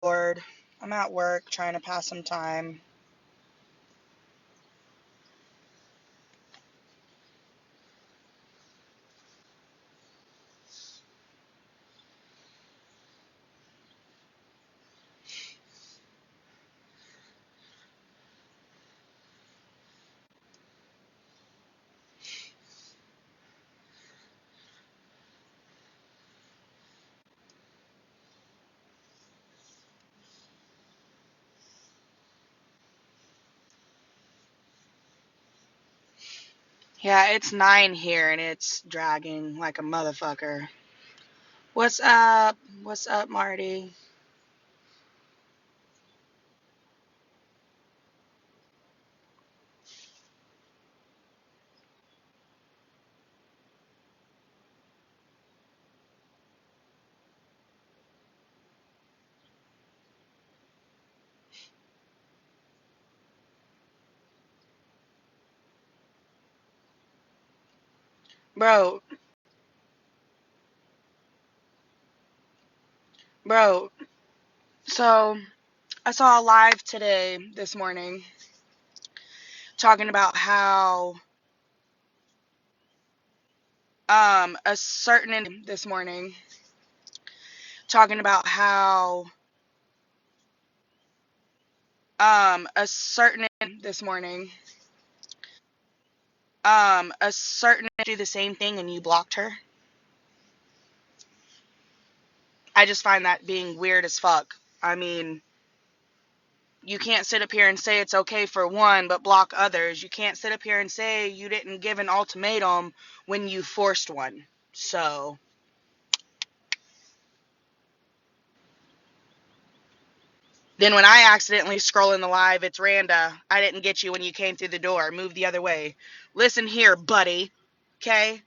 bored. I'm at work trying to pass some time. Yeah, it's 9 here and it's dragging like a motherfucker. What's up? What's up, Marty? Bro, bro. So, I saw a live today this morning talking about how a certain this morning talking about how a certain this morning a certain do the same thing and you blocked her. I just find that being weird as fuck. I mean, you can't sit up here and say it's okay for one but block others. You can't sit up here and say you didn't give an ultimatum when you forced one. So then when I accidentally scroll in the live, it's Randa. I didn't get you when you came through the door. Move the other way. Listen here, buddy. Okay?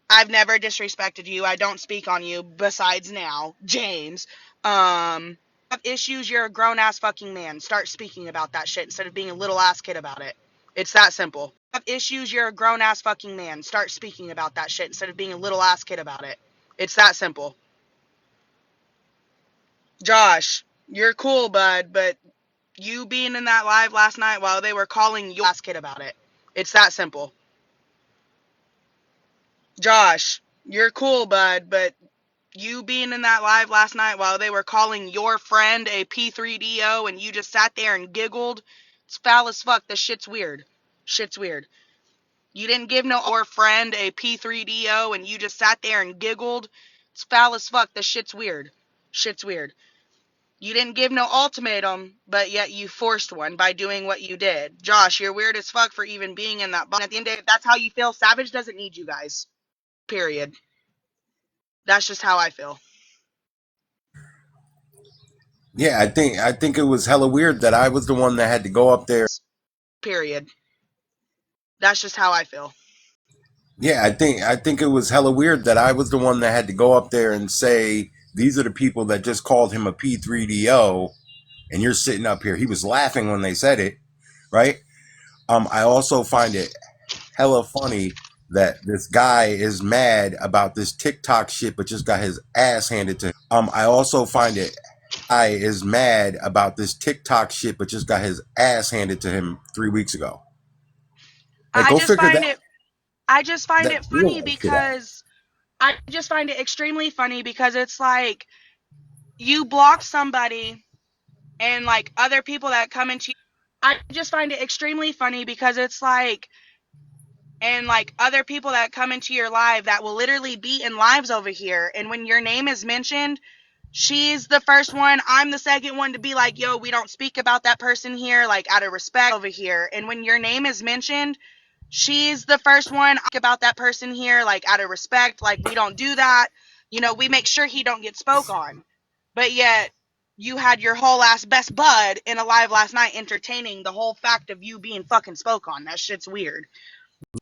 I've never disrespected you. I don't speak on you besides now. James. Have issues, you're a grown ass fucking man. Start speaking about that shit instead of being a little ass kid about it. It's that simple. Have issues, you're a grown ass fucking man. Start speaking about that shit instead of being a little ass kid about it. It's that simple. Josh, you're cool, bud, but you being in that live last night while they were calling you ass kid about it. It's that simple. Josh, you're cool, bud, but you being in that live last night while they were calling your friend a P3DO and you just sat there and giggled, it's foul as fuck. This shit's weird. Shit's weird. You didn't give no your friend a P3DO and you just sat there and giggled. It's foul as fuck. This shit's weird. Shit's weird. You didn't give no ultimatum, but yet you forced one by doing what you did. Josh, you're weird as fuck for even being in that bond. At the end of the day, if that's how you feel, Savage doesn't need you guys. Period. That's just how I feel. Yeah, I think it was hella weird that I was the one that had to go up there. Period. That's just how I feel. Yeah, I think it was hella weird that I was the one that had to go up there and say these are the people that just called him a P3DO, and you're sitting up here. He was laughing when they said it, right? I also find it hella funny that this guy is mad about this TikTok shit, but just got his ass handed to him. I also find it guy is mad about this TikTok shit, but just got his ass handed to him 3 weeks ago. Like, I go just figure find that it I just find that it real funny life shit out. because I just find it extremely funny because it's like you block somebody and like other people that come into I just find it extremely funny because it's like and like other people that come into your life that will literally be in lives over here and when your name is mentioned, she's the first one, I'm the second one to be like, yo, we don't speak about that person here, like out of respect over here. And when your name is mentioned, she's the first one about that person here, like out of respect, like we don't do that. We make sure he don't get spoke on. But yet you had your whole ass best bud in a live last night entertaining the whole fact of you being fucking spoke on. That shit's weird.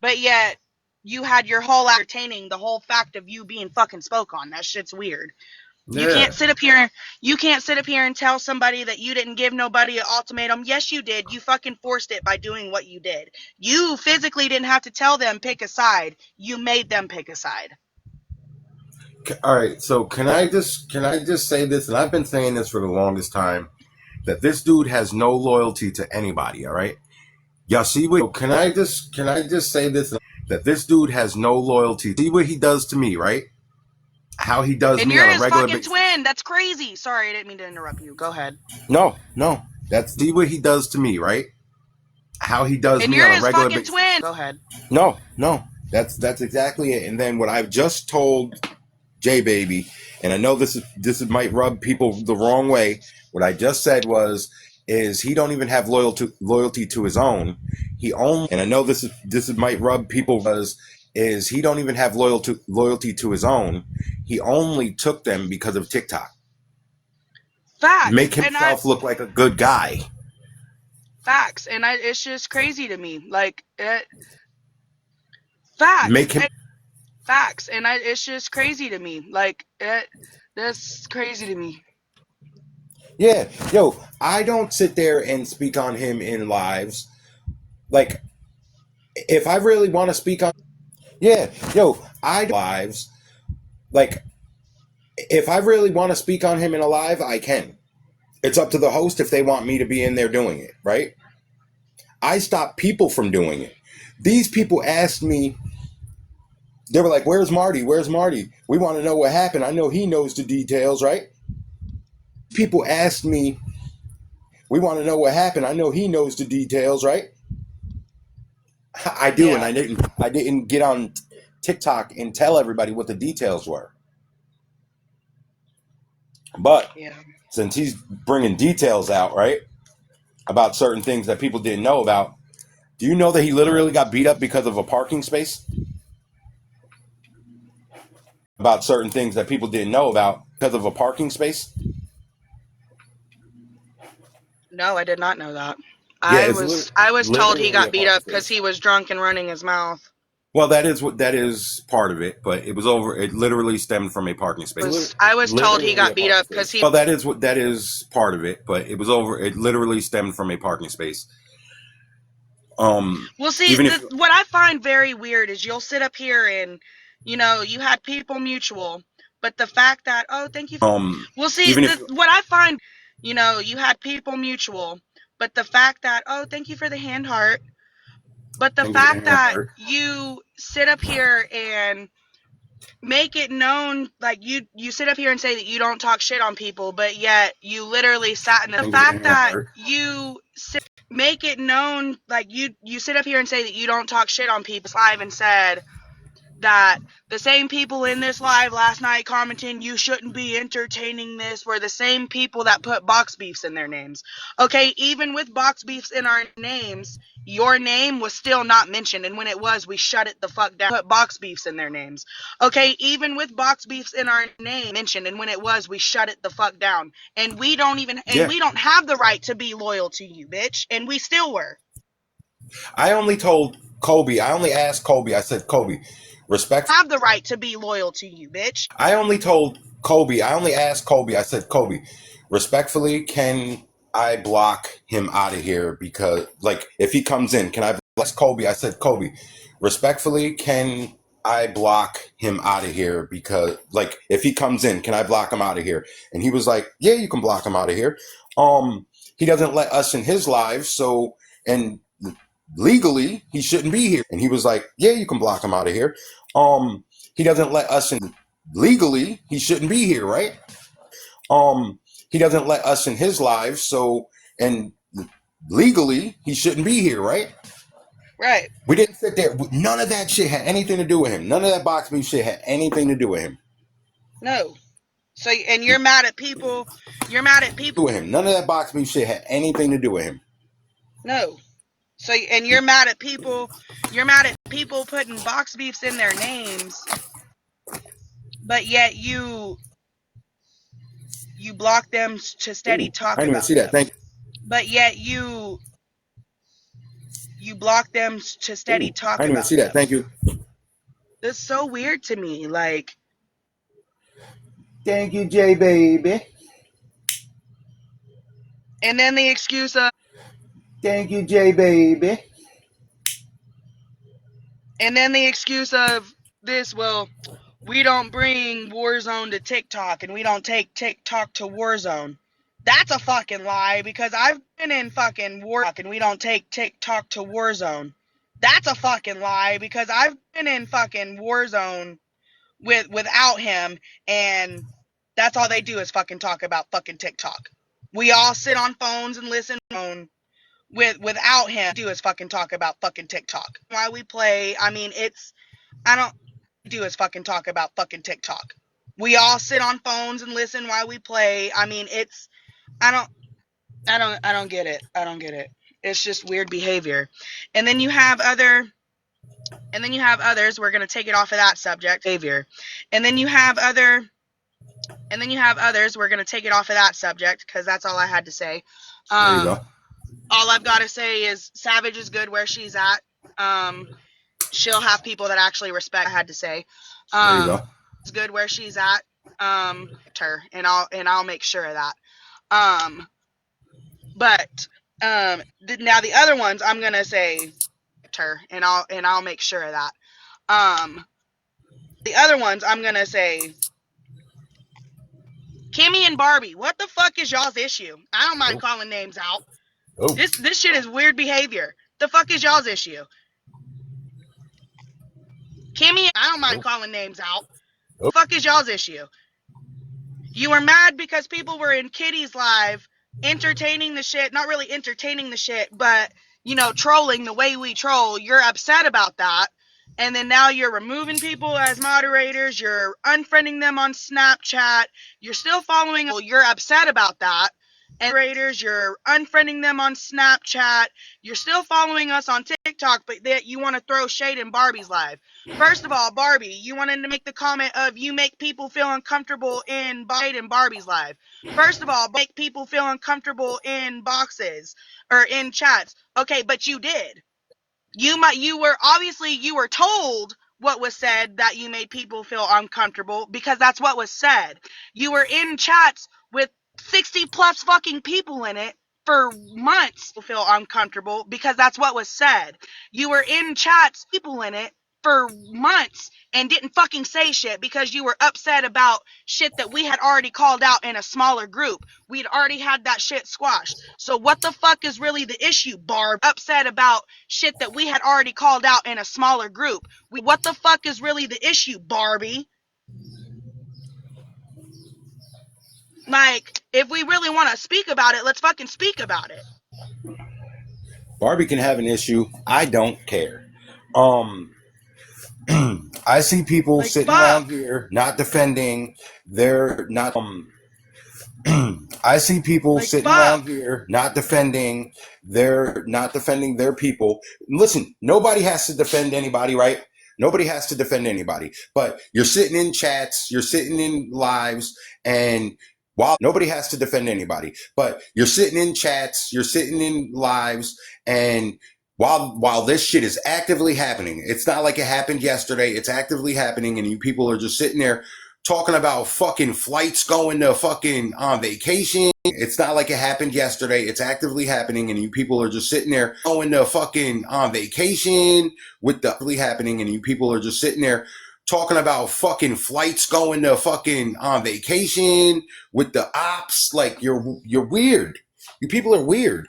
But yet you had your whole entertaining the whole fact of you being fucking spoke on. That shit's weird. You Yeah. can't sit up here. You can't sit up here and tell somebody that you didn't give nobody an ultimatum. Yes, you did. You fucking forced it by doing what you did. You physically didn't have to tell them pick a side. You made them pick a side. All right, so can I just say this, and I've been saying this for the longest time, that this dude has no loyalty to anybody. All right, y'all see what? Can I just say this, that this dude has no loyalty. See what he does to me, right? How he does And me you're on a his regular fucking basis. twin. That's crazy. Sorry, I didn't mean to interrupt you. Go ahead. No, no, that's see what he does to me, right? How he does And me you're on a his regular fucking basis. twin. Go ahead. No, no, that's exactly it. And then what I've just told J Baby, and I know might rub people the wrong way. What I just said is he don't even have loyalty to his own. He only, and I know this might rub people is he don't even have loyalty to his own. He only took them because of TikTok. Facts. Make himself look like a good guy. It's just crazy to me. Like facts. Make him Facts. It's just crazy to me. Like that's crazy to me. Yeah, yo, I don't sit there and speak on him in lives. Like, if I really want to speak on, yeah, yo, I lives. Like, if I really want to speak on him in a live, I can. It's up to the host if they want me to be in there doing it, right? I stop people from doing it. These people asked me, they were like, "Where's Marty? Where's Marty? We want to know what happened. I know he knows the details, right?" People asked me, "We want to know what happened. I know he knows the details, right?" I do, and Yeah. I didn't get on TikTok and tell everybody what the details were. But Yeah. since he's bringing details out, right, about certain things that people didn't know about, do you know that he literally got beat up because of a parking space? About certain things that people didn't know about because of a parking space? No, I did not know that. Yeah, I it's was I was told he literally a got beat parking up because space. he was drunk and running his mouth. Well, that is part of it, but it was over. It literally stemmed from a parking space. I was told he Literally a got beat parking up because space. he Well, that is part of it, but it was over. It literally stemmed from a parking space. Well, see, Even if what I find very weird is you'll sit up here and, you had people mutual, but the fact that, oh, thank you. Well, see, even if what I find, you had people mutual, but the fact that, oh, thank you for the hand heart, but the thank you for the fact hand that art. you sit up here and make it known, like you sit up here and say that you don't talk shit on people, but yet you literally sat in the Thank you for the fact hand that art. you make it known, like you sit up here and say that you don't talk shit on people live and said that the same people in this live last night commenting you shouldn't be entertaining this were the same people that put box beefs in their names. Okay, even with box beefs in our names, your name was still not mentioned, and when it was, we shut it the fuck down. Put box beefs in their names. Okay, even with box beefs in our name mentioned, and when it was, we shut it the fuck down. And Yeah, we don't have the right to be loyal to you, bitch, and we still were. I only told Kobe. I only asked Kobe. I said, Kobe, respect. Have the right to be loyal to you, bitch. I only told Kobe. I only asked Kobe. I said, Kobe, respectfully, can I block him out of here? Because, like, if he comes in, can I bless Kobe? I said, Kobe, respectfully, can I block him out of here? Because, like, if he comes in, can I block him out of here? And he was like, yeah, you can block him out of here. He doesn't let us in his lives, so, and legally, he shouldn't be here. And he was like, yeah, you can block him out of here. He doesn't let us in. Legally, he shouldn't be here, right? He doesn't let us in his lives, so, and legally, he shouldn't be here, right? Right. We didn't sit there. None of that shit had anything to do with him. None of that box beef shit had anything to do with him. No. So, and you're mad at people. You're mad at people. Do with him. None of that box beef shit had anything to do with him. No. So, and you're mad at people. You're mad at people putting box beefs in their names, but yet you block them to steady Ooh, I talk didn't even about see that. them. Thank But yet you block them to you. steady Ooh, I talk didn't even about see that. them. Thank you. That's so weird to me. Like, Thank you, J baby. and then the excuse of, Thank you, J baby. and then the excuse of this. Well, We don't bring Warzone to TikTok and we don't take TikTok to Warzone. That's a fucking lie because I've been in fucking War and we don't take TikTok to Warzone. That's a fucking lie because I've been in fucking Warzone without him, and that's all they do is fucking talk about fucking TikTok. We all sit on phones and listen on without him do is fucking talk about fucking TikTok. Why we play, I mean it's I don't do is fucking talk about fucking TikTok. We all sit on phones and listen while we play. I mean it's I don't I don't get it. I don't get it. It's just weird behavior. And then you have other and then you have others, we're going to take it off of that subject, behavior. And then you have other and then you have others, we're going to take it off of that subject because that's all I had to say. There you go. All I've got to say is Savage is good where she's at. She'll have people that actually respect. I had to say, There you go. it's good where she's at. Her and I'll make sure of that. But now the other ones I'm gonna say her and I'll make sure of that. The other ones I'm gonna say Kimmy and Barbie. What the fuck is y'all's issue? I don't mind calling names out. Oh. This shit is weird behavior. The fuck is y'all's issue? Kimmy, I don't mind calling names out. The fuck is y'all's issue? You were mad because people were in Kitty's live entertaining the shit, not really entertaining the shit, but trolling the way we troll. You're upset about that. And then now you're removing people as moderators, you're unfriending them on Snapchat, you're still following, you're upset about that. And moderators, you're unfriending them on Snapchat, you're still following us on TikTok, but that you want to throw shade in Barbie's live. First of all, Barbie, you wanted to make the comment of you make people feel uncomfortable in Barbie's live. First of all, make people feel uncomfortable in boxes or in chats. Okay, but you did. You were told what was said that you made people feel uncomfortable because that's what was said. You were in chats with 60 plus fucking people in it for months feel uncomfortable because that's what was said. You were in chats people in it for months and didn't fucking say shit because you were upset about shit that we had already called out in a smaller group. We'd already had that shit squashed. So what the fuck is really the issue, Barb? Upset about shit that we had already called out in a smaller group. What the fuck is really the issue, Barbie? Like, if we really want to speak about it, let's fucking speak about it. Barbie can have an issue. I don't care. I see people Like, sitting fuck. around here not defending. They're not. I see people Like, sitting fuck. around here not defending. They're not defending their people. Listen, nobody has to defend anybody, right? Nobody has to defend anybody. But you're sitting in chats, you're sitting in lives, and while nobody has to defend anybody, but you're sitting in chats, you're sitting in lives, and while this shit is actively happening, it's not like it happened yesterday. It's actively happening, and you people are just sitting there talking about fucking flights going to fucking on vacation. It's not like it happened yesterday. It's actively happening, and you people are just sitting there going to fucking on vacation with the happening, and you people are just sitting there talking about fucking flights going to fucking on vacation with the ops. Like you're weird. You people are weird.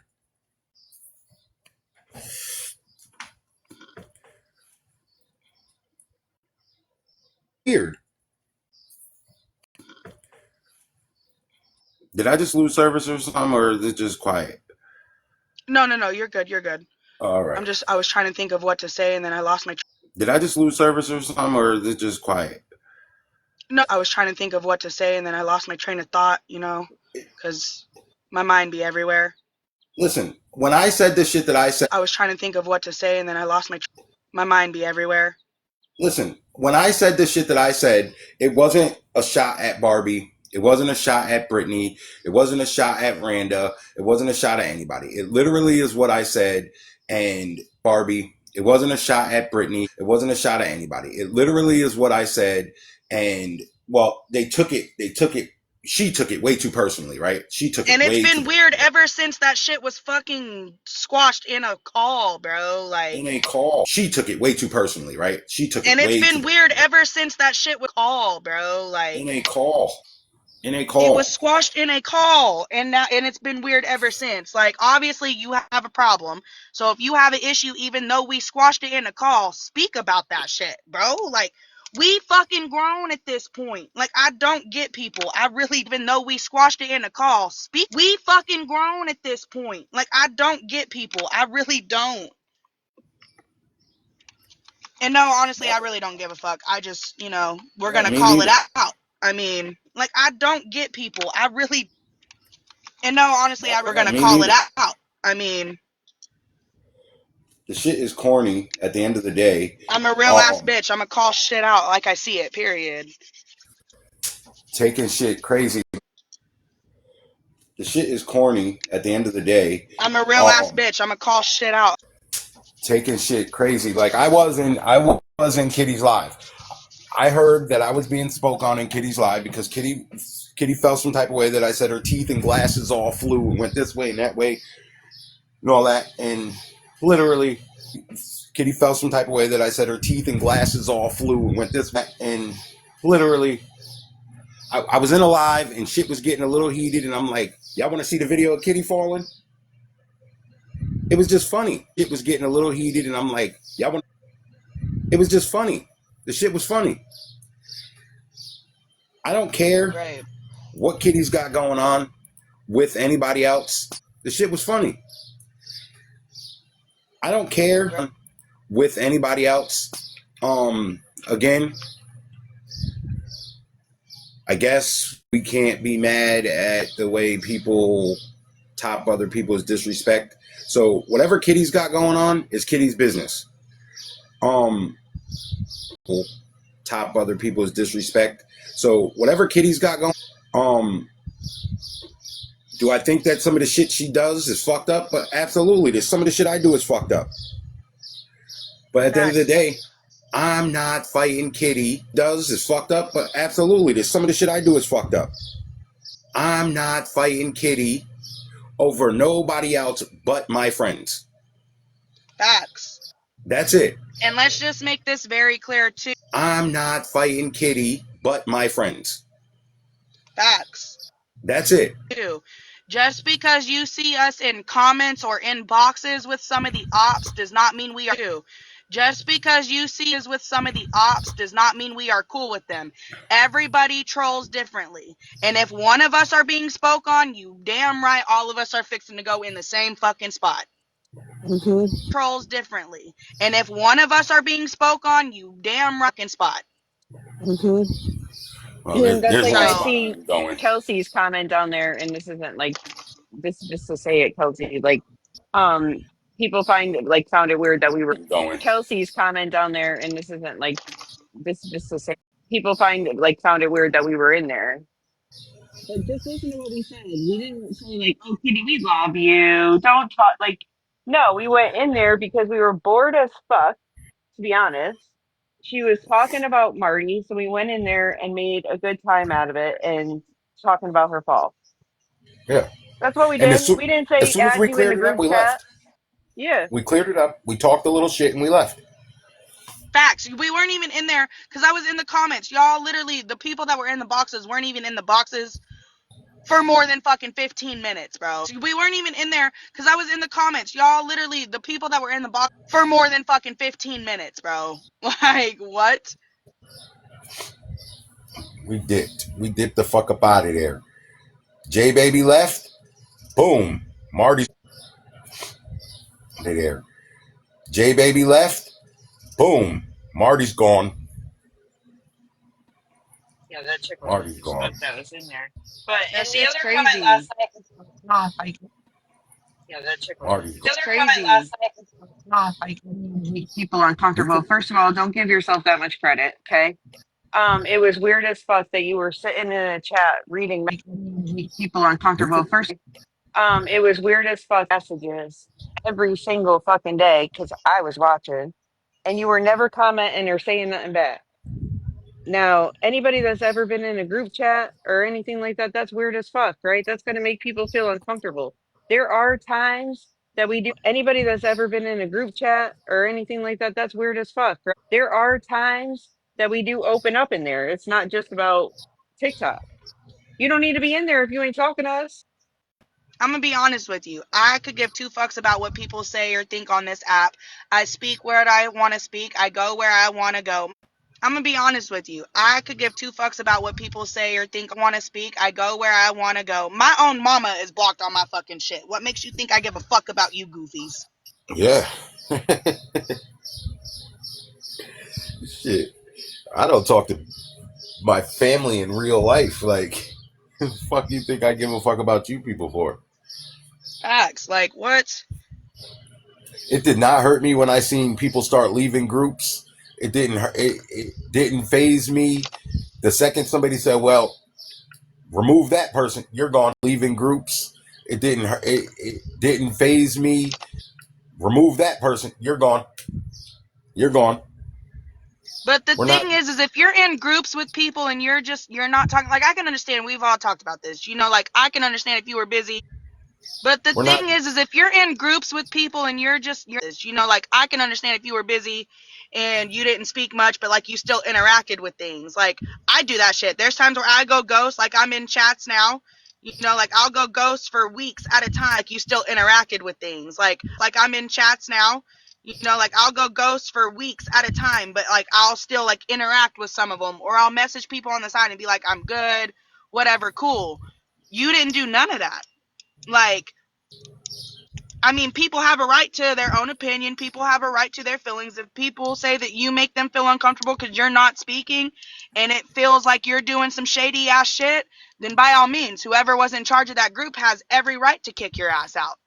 Weird. Did I just lose service or something, or is it just quiet? No, you're good. You're good. All right. I was trying to think of what to say, and then I lost my. Did I just lose service or something, or is it just quiet? No, I was trying to think of what to say, and then I lost my train of thought, because my mind be everywhere. Listen, when I said the shit that I said, I was trying to think of what to say, and then I lost my mind be everywhere. listen, when I said the shit that I said, it wasn't a shot at Barbie. It wasn't a shot at Brittany. It wasn't a shot at Randa. It wasn't a shot at anybody. It literally is what I said. And Barbie, it wasn't a shot at Brittany. It wasn't a shot at anybody. It literally is what I said. And well, they took it She took it way too personally, right? She took And it it's way been too weird ever since that shit was fucking squashed in a call, bro. in Like, a call. She took it way too personally, right? She took and it it's way too been weird ever since that shit was call, bro. Like, in a call. In a it was call. squashed in a call, and now and it's been weird ever since. Like, obviously you have a problem, so if you have an issue, even though we squashed it in a call, speak about that shit, bro. Like, we fucking grown at this point. Like, I don't get people. I really, even though we squashed it in a call, speak. We fucking grown at this point. Like, I don't get people. I really don't. And no, honestly, I really don't give a fuck. I just, we're Yeah, gonna me call it neither. out. I mean, like, I don't get people. I really, and no, honestly, we're Yeah, gonna me call it neither. out. I mean, The shit is corny at the end of the day. I'm a real ass bitch. I'm gonna call shit out like I see it. Period. Taking shit crazy. The shit is corny at the end of the day. I'm a real ass Um, bitch. I'm gonna call shit out. taking shit crazy. Like I was in Kitty's live. I heard that I was being spoke on in Kitty's live because Kitty felt some type of way that I said her teeth and glasses all flew and went this way and that way and all that. And literally, Kitty felt some type of way that I said her teeth and glasses all flew and went this way. And literally, I was in a live and shit was getting a little heated. And I'm like, y'all want to see the video of Kitty falling? It was just funny. It was getting a little heated. And I'm like, y'all want. It was just funny. The shit was funny. I don't care Right. what Kitty's got going on with anybody else. The shit was funny. I don't care Right. with anybody else. Again, I guess we can't be mad at the way people top other people's disrespect. So whatever Kitty's got going on is Kitty's business. Um, top other people's disrespect. So whatever Kitty's got going, um, do I think that some of the shit she does is fucked up? But absolutely, there's some of the shit I do is fucked up. But at the end of the Facts. day, I'm not fighting Kitty. Does is fucked up, but absolutely, there's some of the shit I do is fucked up. I'm not fighting Kitty over nobody else but my friends. Facts. That's it. And let's just make this very clear too. I'm not fighting Kitty but my friends. Facts. That's it. Just because you see us in comments or in boxes with some of the ops does not mean we are. Just because you see us with some of the ops does not mean we are cool with them. Everybody trolls differently. And if one of us are being spoke on, you damn right all of us are fixing to go in the same fucking spot. Mm-hmm. Trolls differently. And if one of us are being spoke on, you damn right fucking spot. Mm-hmm. Well, And that's there's like one I So, spot see I'm going. Kelsey's comment down there, and this isn't like this just to say it, Kelsey. Like, um, people found it weird that we were Going. Kelsey's comment down there, and this isn't like this just to say people found it weird that we were in there. But just listen to what we said. We didn't say like, "Oh, Kitty, we love you. Don't talk." Like, no, we went in there because we were bored as fuck. To be honest, she was talking about Marty, so we went in there and made a good time out of it and talking about her fall. Yeah. That's what we And did. We didn't as say soon as add we you in the cleared it up, group we chat. left. Yeah. We cleared it up. We talked a little shit and we left. facts. We weren't even in there because I was in the comments. Y'all literally, the people that were in the boxes weren't even in the boxes for more than fucking 15 minutes, bro. We weren't even in there because I was in the comments. Y'all literally, the people that were in the box for more than fucking 15 minutes, bro. Like, what? We dipped. We dipped the fuck up out of there. J Baby left. Boom. Marty's out of there. J Baby left. Boom. Marty's gone. Yeah, that chick was Marty's racist, but gone. that was in there. But That in the shit's other comment crazy. last night, oh, like, yeah, that chick was Marty's racist. The gone. It's other comment crazy. last night, oh, like, make people We uncomfortable. could. First of all, don't give yourself that much credit, okay? It was weird as fuck that you were sitting in a chat reading make people We uncomfortable. could. First, it was weird as fuck messages every single fucking day because I was watching, and you were never commenting or saying nothing back. Now, anybody that's ever been in a group chat or anything like that, that's weird as fuck, right? That's going to make people feel uncomfortable. There are times that we do, anybody that's ever been in a group chat or anything like that, that's weird as fuck, right? There are times that we do open up in there. It's not just about TikTok. You don't need to be in there if you ain't talking to us. I'm gonna be honest with you. I could give two fucks about what people say or think on this app. I speak where I want to speak. I go where I want to go. I'm gonna be honest with you. I could give two fucks about what people say or think. I want to speak. I go where I want to go. My own mama is blocked on my fucking shit. What makes you think I give a fuck about you goofies? Yeah. Shit. I don't talk to my family in real life. Like, the fuck you think I give a fuck about you people for? Facts. Like what? It did not hurt me when I seen people start leaving groups. It didn't phase me. The second somebody said, "Well, remove that person, you're gone." Leaving groups. It didn't phase me. Remove that person, you're gone. You're gone. But the We're not. thing is if you're in groups with people and you're not talking, like I can understand. We've all talked about this. Like I can understand if you were busy. But the We're not. thing is if you're in groups with people and like I can understand if you were busy and you didn't speak much, but like you still interacted with things. Like I do that shit. There's times where I go ghost, like I'm in chats now. Like I'll go ghost for weeks at a time. Like you still interacted with things. Like I'm in chats now. Like I'll go ghost for weeks at a time, but like I'll still like interact with some of them, or I'll message people on the side and be like, I'm good, whatever, cool. You didn't do none of that. Like, I mean, people have a right to their own opinion. People have a right to their feelings. If people say that you make them feel uncomfortable because you're not speaking and it feels like you're doing some shady ass shit, then by all means, whoever was in charge of that group has every right to kick your ass out.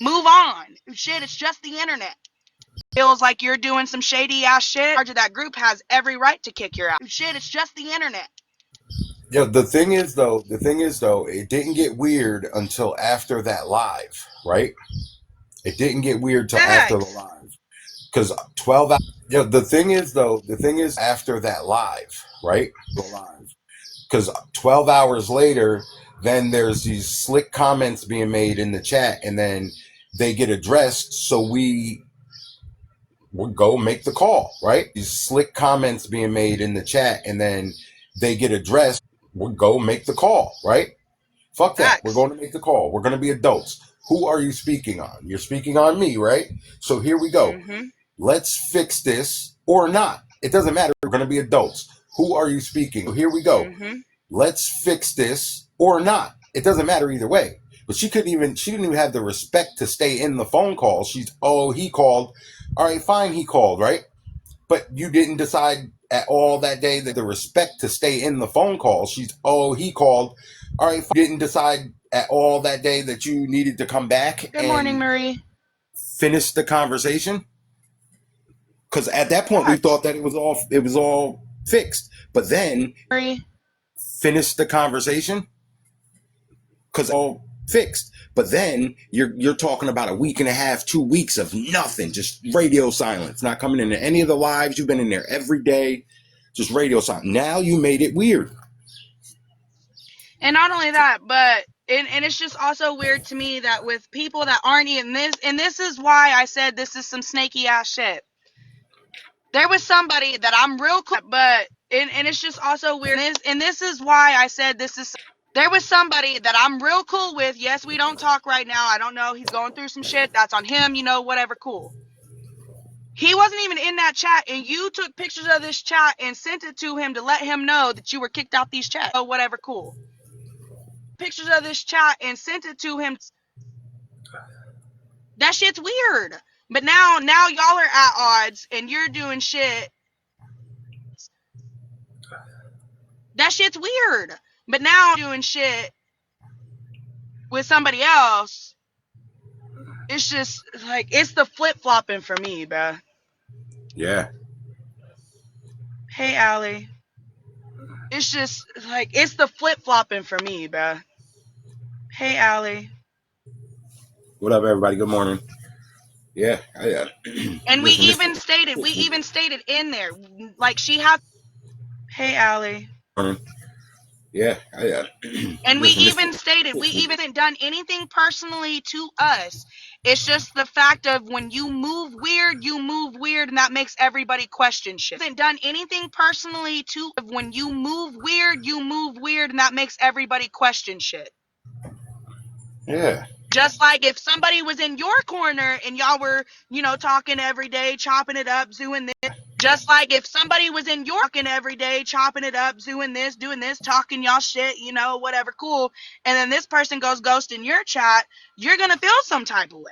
Move on. Shit, it's just the internet. Feels like you're doing some shady ass shit. Charge of that group has every right to kick your ass. Shit, it's just the internet. Yo, the thing is though, it didn't get weird until after that live, right? It didn't get weird till after the Facts. live, because 12 hours. Yo, the thing is after that live, right? The live, because 12 hours later, then there's these slick comments being made in the chat, and then they get addressed, so we would go make the call, right? These slick comments being made in the chat, and then they get addressed, would go make the call, right? Fuck that. We're Facts. going to make the call. We're going to be adults. Who are you speaking on? You're speaking on me, right? So here we go. Mm-hmm. Let's fix this or not. It doesn't matter. We're going to be adults. Who are you speaking? So here we go. Mm-hmm. Let's fix this or not. It doesn't matter either way. But she didn't even have the respect to stay in the phone call. He called. All right, fine, he called, right? But you didn't decide at all that day that the respect to stay in the phone call. He called. All right, didn't decide at all that day that you needed to come back Good morning, and Marie. finish the conversation. Because at that point we Facts. thought that it was all fixed. But then Marie. finish the conversation because all fixed. But then you're talking about a week and a half, 2 weeks of nothing, just radio silence, not coming into any of the lives. You've been in there every day, just radio silence. Now you made it weird. And not only that, but and it's just also weird to me that with people that aren't in this, and this is why I said this is some snaky ass shit. There was somebody that I'm real cool, but and it's just also weird. And this is why I said this is. There was somebody that I'm real cool with. Yes, we don't talk right now. I don't know. He's going through some shit. That's on him. Whatever. Cool. He wasn't even in that chat, and you took pictures of this chat and sent it to him to let him know that you were kicked out these chats. Oh, whatever. Cool. Pictures of this chat and sent it to him. That shit's weird. But now y'all are at odds and you're doing shit. That shit's weird. But now doing shit with somebody else. It's just like it's the flip flopping for me, bruh. Yeah. Hey, Allie. It's just like it's the flip flopping for me, bruh. Hey, Allie. What up, everybody? Good morning. Yeah. And Listen, we even stated in there, like she has. Hey, Allie. Yeah, And we listen, this even stated we even haven't done anything personally to us. It's just the fact of when you move weird, and that makes everybody question shit. Haven't done anything personally to when you move weird, and that makes everybody question shit. yeah, Just like if somebody was in your corner and y'all were, talking every day, chopping it up, doing this. Just like if somebody was in your talking every day, chopping it up, doing this, talking y'all shit, whatever, cool. And then this person goes ghost in your chat, you're gonna feel some type of way.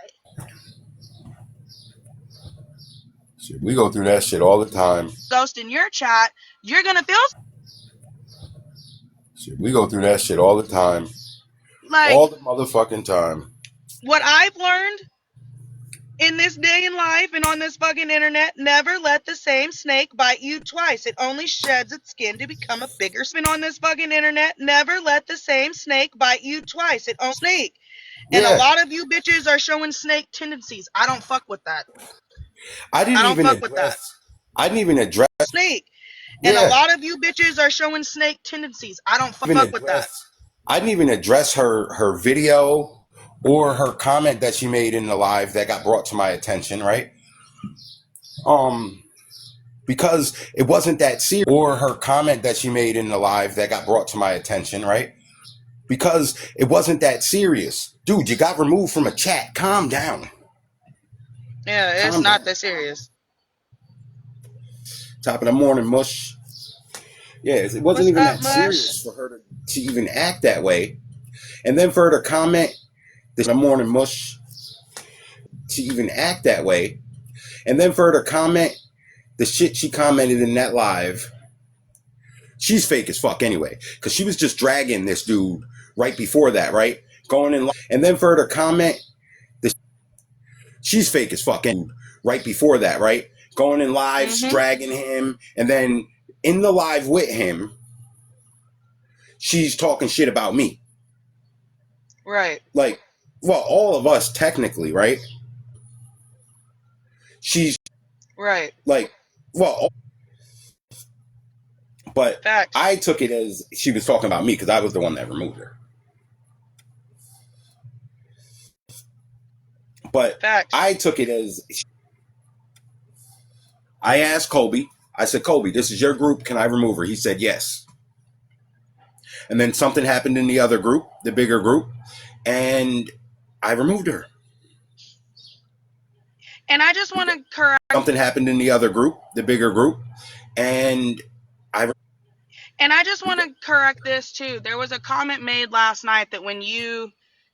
shit, we go through that shit all the time. Ghost in your chat, you're gonna feel Shit, we go through that shit all the time, like all the motherfucking time. what I've learned in this day in life and on this fucking internet, never let the same snake bite you twice. It only sheds its skin to become a bigger snake. On this fucking internet, never let the same snake bite you twice. It only snake. And a Yeah, lot of you bitches are showing snake tendencies. I don't fuck with that. I didn't I don't even fuck with that. address. I didn't even address. Snake. And a Yeah, lot of you bitches are showing snake tendencies. I don't even fuck with that. address. I didn't even address her video or her comment that she made in the live that got brought to my attention. Right. Because it wasn't that serious, or her comment that she made in the live that got brought to my attention. Right. Because it wasn't that serious, dude. You got removed from a chat. Calm down. Yeah, it's Calm not down. that serious. Top of the morning, mush. Yeah, it wasn't What's even up, that Mush? serious for her to even act that way. And then for her to comment this morning, mush, to even act that way. And then for her to comment the shit she commented in that live, she's fake as fuck anyway. Because she was just dragging this dude right before that, right? Going in, and then for her to comment, the, she's fake as fuck right before that, right? Going in lives, Mm-hmm. dragging him, and then in the live with him, she's talking shit about me. Right. Like, well, all of us technically, right? She's Right. like, well, but Facts. I took it as she was talking about me because I was the one that removed her. But Facts. I took it as I asked Colby. I said, Colby, this is your group. Can I remove her? He said yes. And then something happened in the other group, the bigger group, and I removed her. And I just want to correct. Something happened in the other group, the bigger group, and I. And I just want to correct this too. There was a comment made last night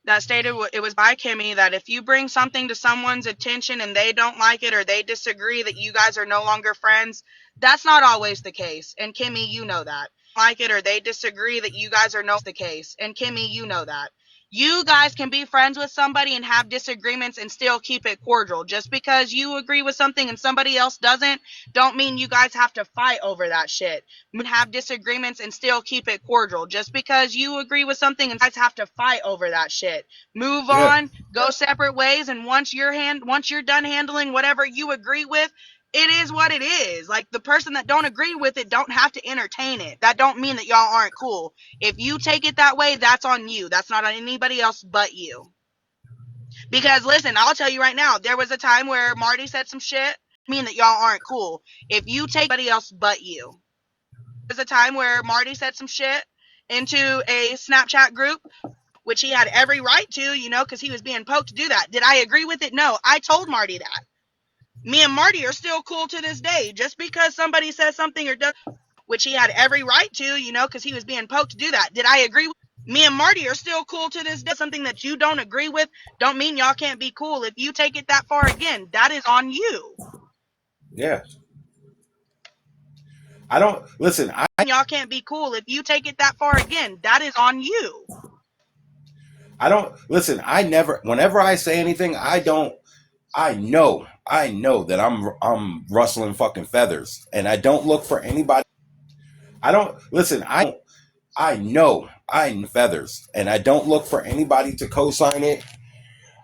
that stated it was by Kimmy that if you bring something to someone's attention and they don't like it or they disagree that you guys are no longer friends. That's not always the case. And Kimmy, you know that. Like it or they disagree that you guys are no the case. And Kimmy, you know that. You guys can be friends with somebody and have disagreements and still keep it cordial. Just because you agree with something and somebody else doesn't, don't mean you guys have to fight over that shit. Have disagreements and still keep it cordial. Just because you agree with something and guys have to fight over that shit. Move Yeah, on, go separate ways, and once you're done handling whatever you agree with, it is what it is. Like the person that don't agree with it don't have to entertain it. That don't mean that y'all aren't cool. If you take it that way, that's on you. That's not on anybody else but you. Because listen, I'll tell you right now, there was a time where Marty said some shit, mean that y'all aren't cool. If you take anybody else but you. There's a time where Marty said some shit into a Snapchat group, which he had every right to, because he was being poked to do that. Did I agree with it? No. I told Marty that. Me and Marty are still cool to this day. Just because somebody says something or does, which he had every right to, because he was being poked to do that. Did I agree with me and Marty are still cool to this day. Something that you don't agree with don't mean y'all can't be cool. If you take it that far again, that is on you. yeah. I don't listen. Y'all can't be cool. If you take it that far again, that is on you. I don't listen. I never. Whenever I say anything, I don't. I know that I'm rustling fucking feathers, and I don't look for anybody. I don't listen. I know I feathers, and I don't look for anybody to co-sign it.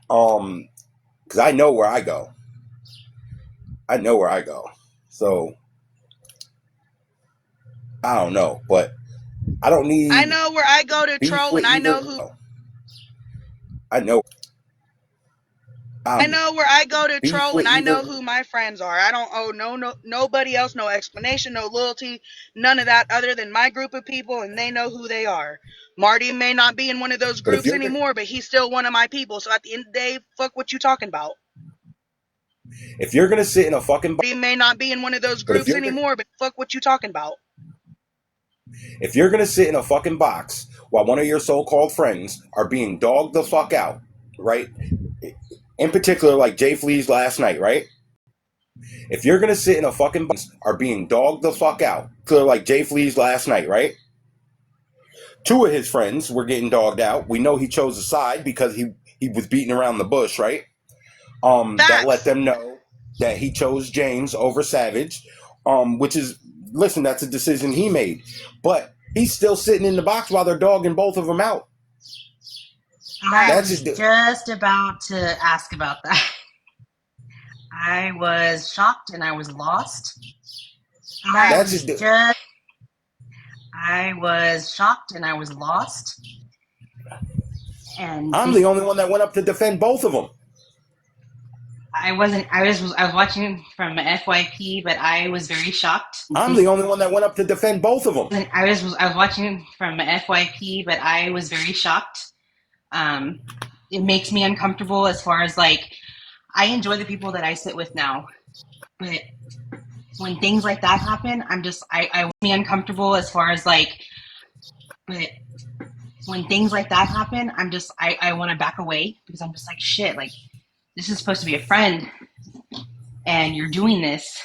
Because I know where I go. I know where I go. So I don't know, but I don't I need know where I go to beef troll, with and I either. know who. I know I I'm know where I go to beef troll, with and I know either. who my friends are. I don't owe nobody else no explanation, no loyalty, none of that other than my group of people, and they know who they are. Marty may not be in one of those But if groups you're anymore, but he's still one of my people. So at the end of the day, fuck what you talking about. if you're gonna sit in a fucking Marty may not be in one of those but groups anymore, but fuck what you talking about. if you're gonna sit in a fucking box while one of your so-called friends are being dogged the fuck out, right? In particular, like Jay Flea's last night, right? If you're gonna sit in a fucking box are being dogged the fuck out, like Jay Flea's last night, right? Two of his friends were getting dogged out. We know he chose a side because he was beating around the bush, right? That let Facts. them know that he chose James over Savage, which is, listen, that's a decision he made. But he's still sitting in the box while they're dogging both of them out. I That's Facts. was just, just about to ask about that. I was shocked and I was lost. I that's Facts. was just, just I was shocked and I was lost. And I'm the only one that went up to defend both of them. I was watching from FYP, but I was very shocked. I'm the only one that went up to defend both of them. I was watching from FYP, but I was very shocked. It makes me uncomfortable as far as like I enjoy the people that I sit with now, but when things like that happen, I me uncomfortable as far as like, but when things like that happen, I want to back away because I'm just like shit. Like this is supposed to be a friend, and you're doing this.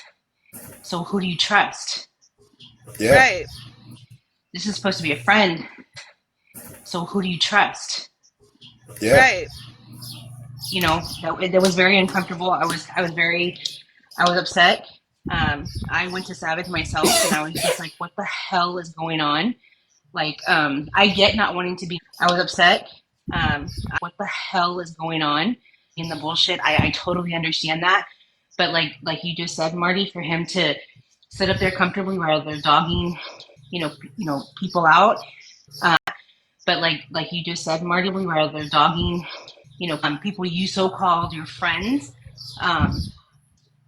So who do you trust? Yeah, Right. This is supposed to be a friend. So who do you trust? yeah. Right. That was very uncomfortable. I was upset. I went to Savage myself, and I was just like, "What the hell is going on?" Like, I get not wanting to be. I was upset. What the hell is going on in the bullshit? I totally understand that, but like you just said, Marty, for him to sit up there comfortably while they're dogging, people out. But like you just said, Marty, while they're dogging, people you so called your friends.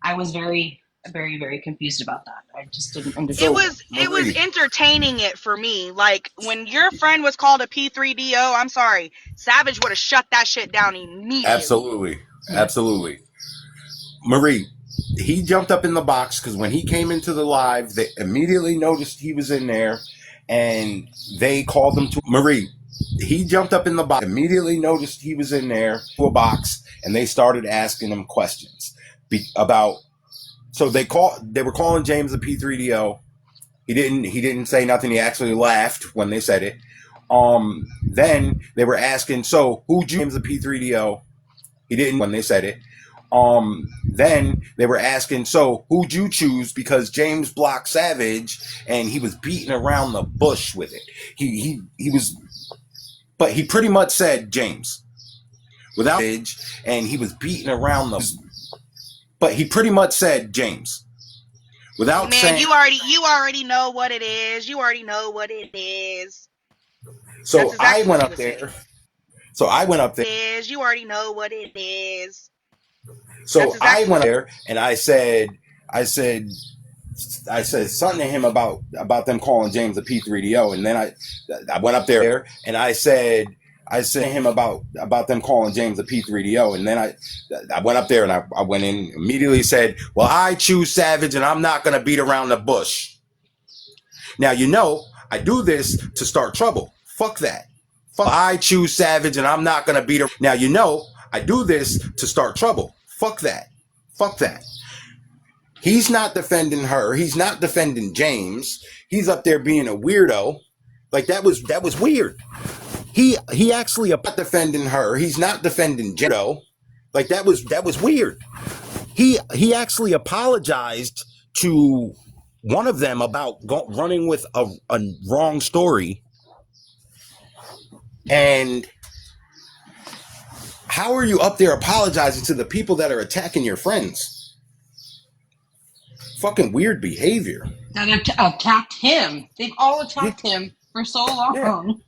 I was very, very, very confused about that. I just didn't it understand. So, was it was Marie, entertaining it for me. Like when your friend was called a P3DO, I'm sorry, Savage would have shut that shit down immediately. absolutely, Yeah. absolutely. Marie, he jumped up in the box because when he came into the live, they immediately noticed he was in there and they called him to Marie. He jumped up in the box, immediately noticed he was in there to a box, and they started asking him questions about. So they were calling James a P3DO. He didn't say nothing. He actually laughed when they said it. Then they were asking, so who'd you James a P3DO? He didn't when they said it. Then they were asking, so who'd you choose? Because James blocked Savage, and he was beating around the bush with it. He was, but he pretty much said James without Savage, and he was beating around the. But he pretty much said James without Man, saying. you already know what it is. You already know what it is. That's So I exactly what went he up was saying. there. So I went up there. Is you already know what it is. That's So I exactly went what. up there and I said, I said something to him about them calling James a P3DO, and then I went up there and I said to him about them calling James a P3DO, and then I went up there and I went in immediately said, well, I choose Savage and I'm not going to beat around the bush. Now I do this to start trouble. Fuck that. Fuck. I choose Savage and I'm not going to beat her. Now I do this to start trouble. Fuck that. Fuck that. He's not defending her. He's not defending James. He's up there being a weirdo. Like that was weird. He actually not defending her. He's not defending James. Like that was weird. He actually apologized to one of them about running with a wrong story. And how are you up there apologizing to the people that are attacking your friends fucking weird behavior. That attacked him. They've all Yeah, attacked him for so yeah, long.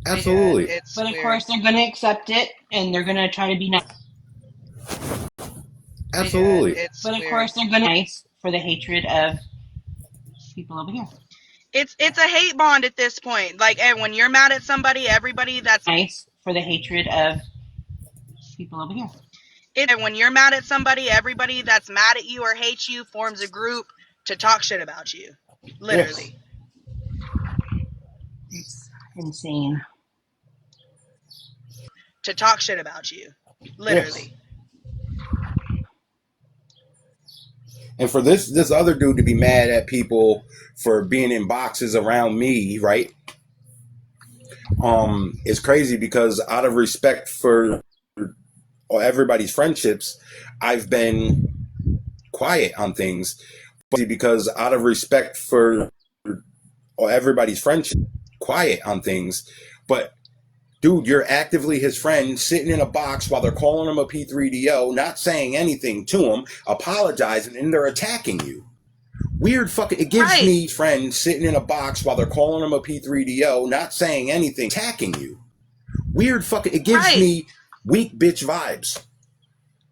absolutely, But of course, they're going to accept it and they're going to try to be absolutely. But of course, they're going to be nice for the hatred of people over here. It's a hate bond at this point. Like, and when you're mad at somebody, everybody that's Nice for the hatred of people over here. when you're mad at somebody, everybody that's mad at you or hates you forms a group to talk shit about you. Yes, Literally. It's insane. To talk shit about you. yes. Literally. And for this other dude to be mad at people for being in boxes around me, right? Is crazy because out of respect for everybody's friendships, I've been quiet on things. Because out of respect for everybody's friendship, quiet on things. But dude, you're actively his friend, sitting in a box while they're calling him a P3DO, not saying anything to him, apologizing, and they're attacking you. Weird fucking. It gives Right. me friends sitting in a box while they're calling him a P3DO, not saying anything, attacking you. Weird fucking. It gives Right. me weak bitch vibes.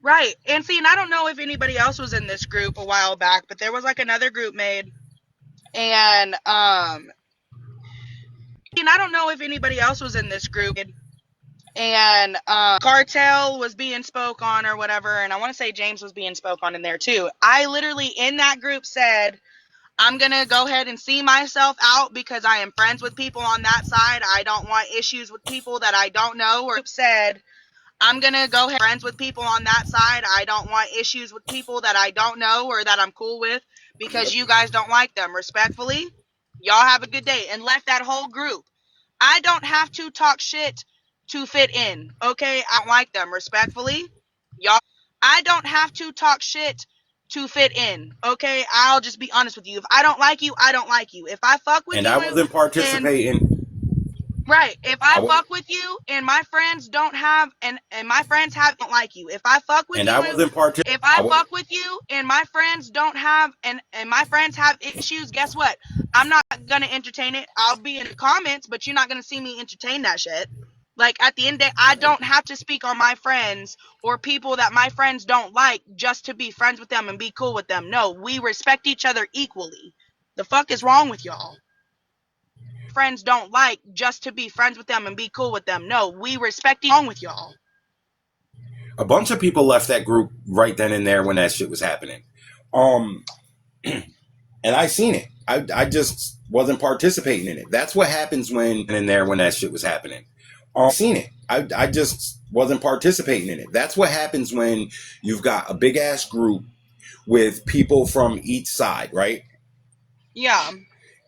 Right. And see, and I don't know if anybody else was in this group a while back, but there was like another group made, and and I don't know if anybody else was in this group, and Cartel was being spoke on or whatever, and I want to say James was being spoke on in there too. I literally in that group said, I'm gonna go ahead and see myself out because I am friends with people on that side. I don't want issues with people that I don't know. Or said, I'm gonna go ahead and friends with people on that side. I don't want issues with people that I don't know or that I'm cool with because you guys don't like them. Respectfully, y'all have a good day, and left that whole group. I don't have to talk shit to fit in. Okay, I don't like them. Respectfully, y'all. I don't have to talk shit to fit in. Okay, I'll just be honest with you. If I don't like you, I don't like you. If I fuck with And I you wasn't and participating. right, if I I was, fuck with you and my friends don't have and my friends have don't like you. If I fuck with and you I and wasn't participating. if I fuck with you and my friends don't have and my friends have issues, guess what? I'm not gonna entertain it. I'll be in the comments, but you're not gonna see me entertain that shit. Like at the end of the day, I don't have to speak on my friends or people that my friends don't like just to be friends with them and be cool with them. No, we respect each other equally. The fuck is wrong with y'all? Friends don't like just to be friends with them and be cool with them. No, we respect each other. Wrong with y'all? A bunch of people left that group right then and there when that shit was happening. Um, and I seen it. I just wasn't participating in it. That's what happens when that shit was happening. Seen it. I just wasn't participating in it. That's what happens when you've got a big ass group with people from each side, right? Yeah.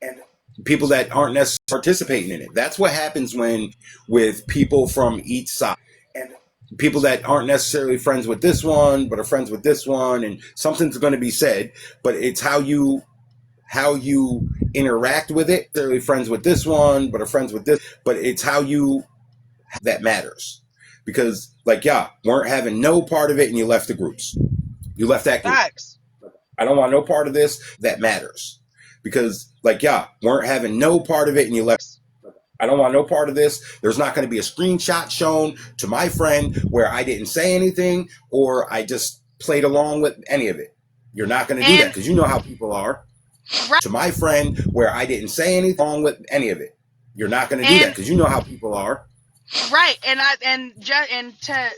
And people that aren't necessarily participating in it. That's what happens when with people from each side and people that aren't necessarily friends with this one but are friends with this one, and something's going to be said, but it's how you interact with it. They're friends with this one but are friends with this, but it's how you that matters. Because like, yeah, weren't having no part of it and you left the groups. You left that group. Facts. I don't want no part of this. That matters. Because like, yeah, weren't having no part of it and you left. I don't want no part of this. There's not going to be a screenshot shown to my friend where I didn't say anything or I just played along with any of it. You're not going to do that And because you know how people are. right, To my friend where I didn't say anything wrong with any of it. You're not going to do that and because you know how people are. right, and to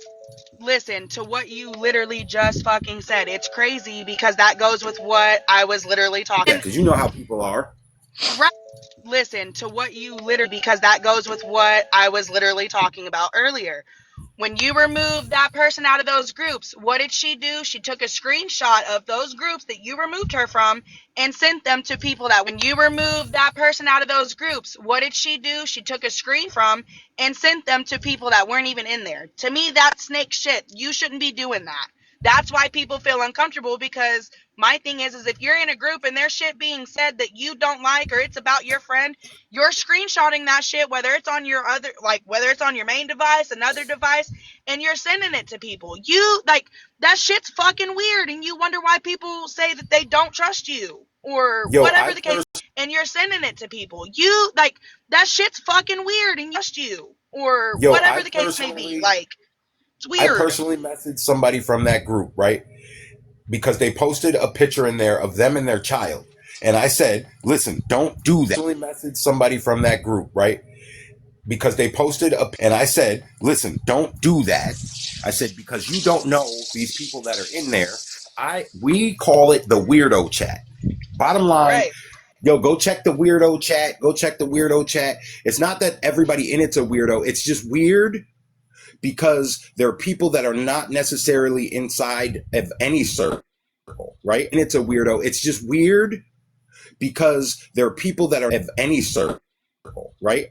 listen to what you literally just fucking said. It's crazy because that goes with what I was literally Yeah, talking. because you know how people are. Right. Listen to what you literally because that goes with what I was literally talking about earlier. When you removed that person out of those groups, what did she do? She took a screenshot of those groups that you removed her from and sent them to people that when you removed that person out of those groups, what did she do? She took a screen from and sent them to people that weren't even in there. To me, that's snake shit. You shouldn't be doing that. That's why people feel uncomfortable, because my thing is if you're in a group and there's shit being said that you don't like, or it's about your friend, you're screenshotting that shit, whether it's on your other, like whether it's on your main device, another device, and you're sending it to people. You like, that shit's fucking weird, and you wonder why people say that they don't trust you or Yo, whatever the case, and you're sending it to people. You like, that shit's fucking weird, and you trust you or yo, whatever the case may be. Like, it's I weird. personally messaged somebody from that group, right? Because they posted a picture in there of them and their child. And I said, listen, don't do that. I personally messaged somebody from that group, right? Because they posted a, and I said, listen, don't do that. I said, because you don't know these people that are in there. We call it the weirdo chat. Bottom line, Right. yo, go check the weirdo chat. Go check the weirdo chat. It's not that everybody in it's a weirdo. It's just weird because there are people that are not necessarily inside of any circle, right? And it's a weirdo. It's just weird because there are people that are of any circle, right?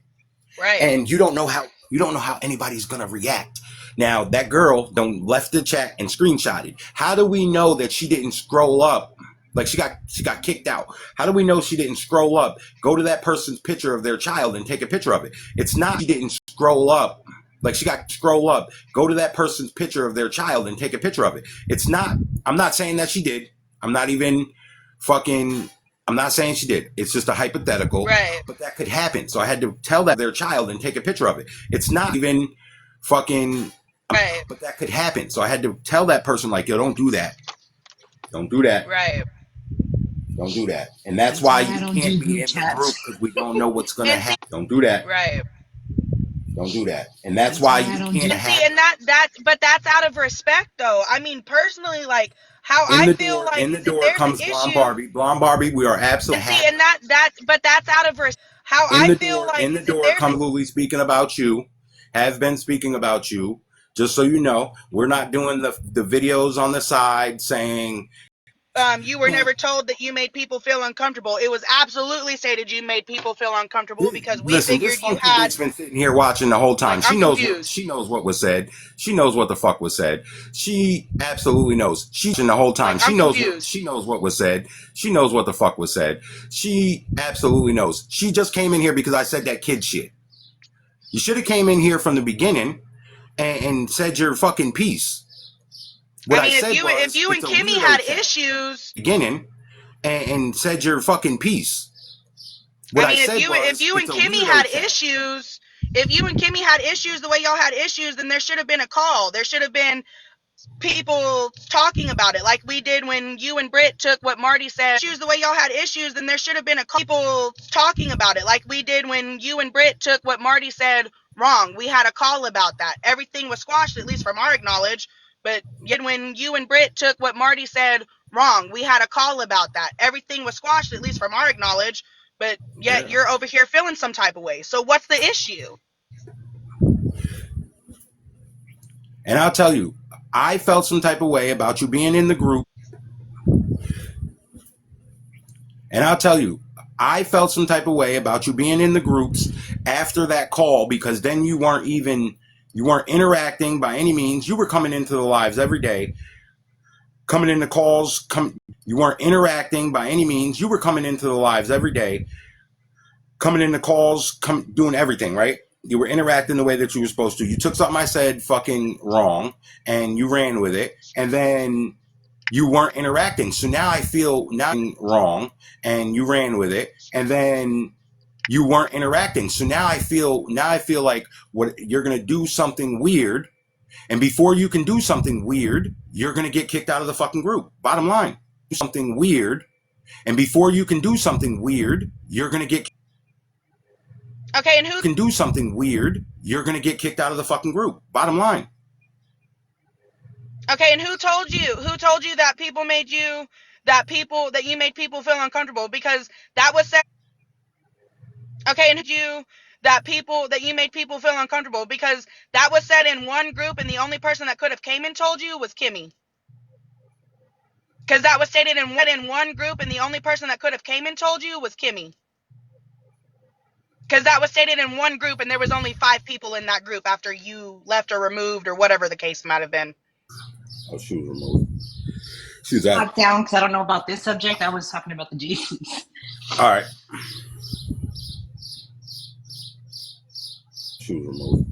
Right. And you don't know how anybody's gonna react. Now that girl don't left the chat and screenshotted. How do we know that she didn't scroll up? Like she got kicked out. How do we know she didn't scroll up? Go to that person's picture of their child and take a picture of it. It's not she didn't scroll up. Like she got scroll up. Go to that person's picture of their child and take a picture of it. It's not. I'm not saying that she did. I'm not even fucking. I'm not saying she did. It's just a hypothetical, Right. but that could happen. So I had to tell that their child and take a picture of it. It's not even fucking, Right. but that could happen. So I had to tell that person, like, yo, don't do that. Don't do that. Right. Don't do that. And that's That's why why I you don't can't do be group in the group chats. because we don't know what's going to And see, happen. Don't do that. right. Don't do that. And that's That's why why I you don't can't do. And see, have and but that's out of respect, though. I mean, personally, like how in I the feel door. like In the is if door there's an comes Blonde issue, Barbie. Blonde Barbie, we are absolutely and see, happy. and but that's out of how In I the feel door, like in the is if door there's comes Luli speaking about you. Have been speaking about you. Just so you know, we're not doing the videos on the side saying you were never told that you made people feel uncomfortable. It was absolutely stated you made people feel uncomfortable because we listen, this figured you funky had, bitch been sitting here watching the whole time. like, She I'm knows what confused. she knows what was said. She knows what the fuck was said. She absolutely knows. She's in the whole time. Like, I'm confused. She knows what was said. She knows what the fuck was said. She absolutely knows. She just came in here because I said that kid shit. You should have came in here from the beginning and said your fucking piece. What I I mean, said if was you it's and a Kimmy weirdo had chat. issues, Beginning and said your fucking piece. What I I mean, said if was you it's and a Kimmy weirdo had chat. issues, if you and Kimmy had issues the way y'all had issues, then there should have been a call. There should have been people talking about it, like we did when you and Britt took what Marty said. Issues the way y'all had issues, then there should have been a call. People talking about it, like we did when you and Britt took what Marty said wrong. We had a call about that. Everything was squashed, at least from our knowledge. But yet, when you and Britt took what Marty said wrong, we had a call about that. Everything was squashed, at least from our knowledge. But yet, Yeah. you're over here feeling some type of way. So, what's the issue? And I'll tell you, I felt some type of way about you being in the group. And I'll tell you, I felt some type of way about you being in the groups after that call because then you weren't interacting by any means. You were coming into the lives every day, coming into calls, you weren't interacting by any means. You were coming into the lives every day, coming into calls, doing everything, right? You were interacting the way that you were supposed to. You took something I said fucking wrong and you ran with it. And then you weren't interacting. So now I feel now wrong and you ran with it. And then you weren't interacting. So now I feel like what you're going to do something weird. And before you can do something weird, you're going to get kicked out of the fucking group. Bottom line, do something weird. And before you can do something weird, you're going to get Okay, and who can do something weird, you're going to get kicked out of the fucking group. Bottom line. Okay, and who told you? Who told you that you made people feel uncomfortable? Because that was said. Okay, and you that you made people feel uncomfortable because that was said in one group, and the only person that could have came and told you was Kimmy. Because that was stated in one group, and the only person that could have came and told you was Kimmy. Because that was stated in one group, and there was only 5 people in that group after you left or removed or whatever the case might have been. Oh, she was removed. She was at. Locked down because I don't know about this subject. I was talking about the Jasons. All right. She was removed.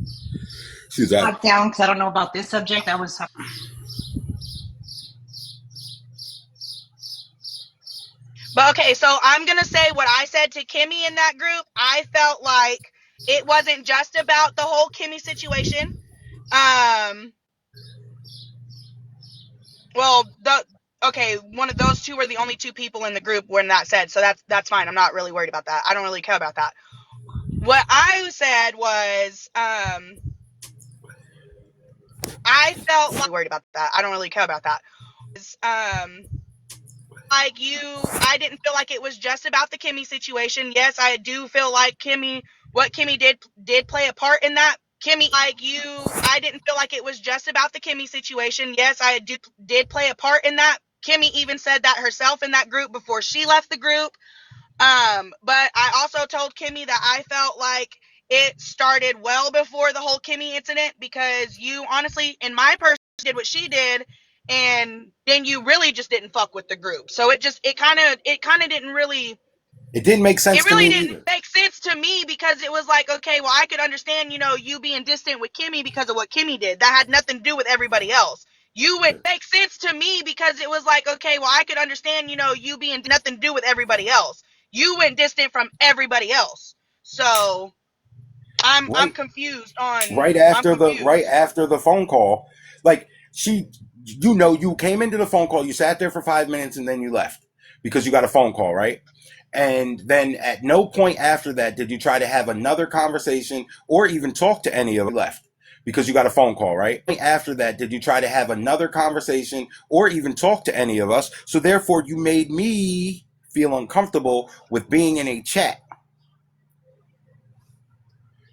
She was at. Locked down because I don't know about this subject. I was talking. But okay, so I'm gonna say what I said to Kimmy in that group. I felt like it wasn't just about the whole Kimmy situation. Well, okay, one of those two were the only two people in the group when that said, so that's fine. I'm not really worried about that. I don't really care about that. What I said was, I felt worried about that. I don't really care about that. Like I didn't feel like it was just about the Kimmy situation. Yes, I do feel like what Kimmy did play a part in that. I didn't feel like it was just about the Kimmy situation. Yes, I did play a part in that. Kimmy even said that herself in that group before she left the group. But I also told Kimmy that I felt like it started well before the whole Kimmy incident because you honestly, in my person, did what she did, and then you really just didn't fuck with the group. So it kind of didn't really. It didn't make It sense to me really didn't either. make sense to me because it was like, okay, well, I could understand, you being distant with Kimmy because of what Kimmy did. That had nothing to do with everybody else. You would make sense to me because it was like, okay, well, I could understand, you being nothing to do with everybody else. You went distant from everybody else. So I'm Right. confused on Right I'm after the right confused. after the phone call, like she, you came into the phone call, you sat there for 5 minutes, and then you left because you got a phone call, right? And then at no point after that did you try to have another conversation or even talk to any of us. Left because you got a phone call, right? After that, did you try to have another conversation or even talk to any of us? So therefore, you made me feel uncomfortable with being in a chat.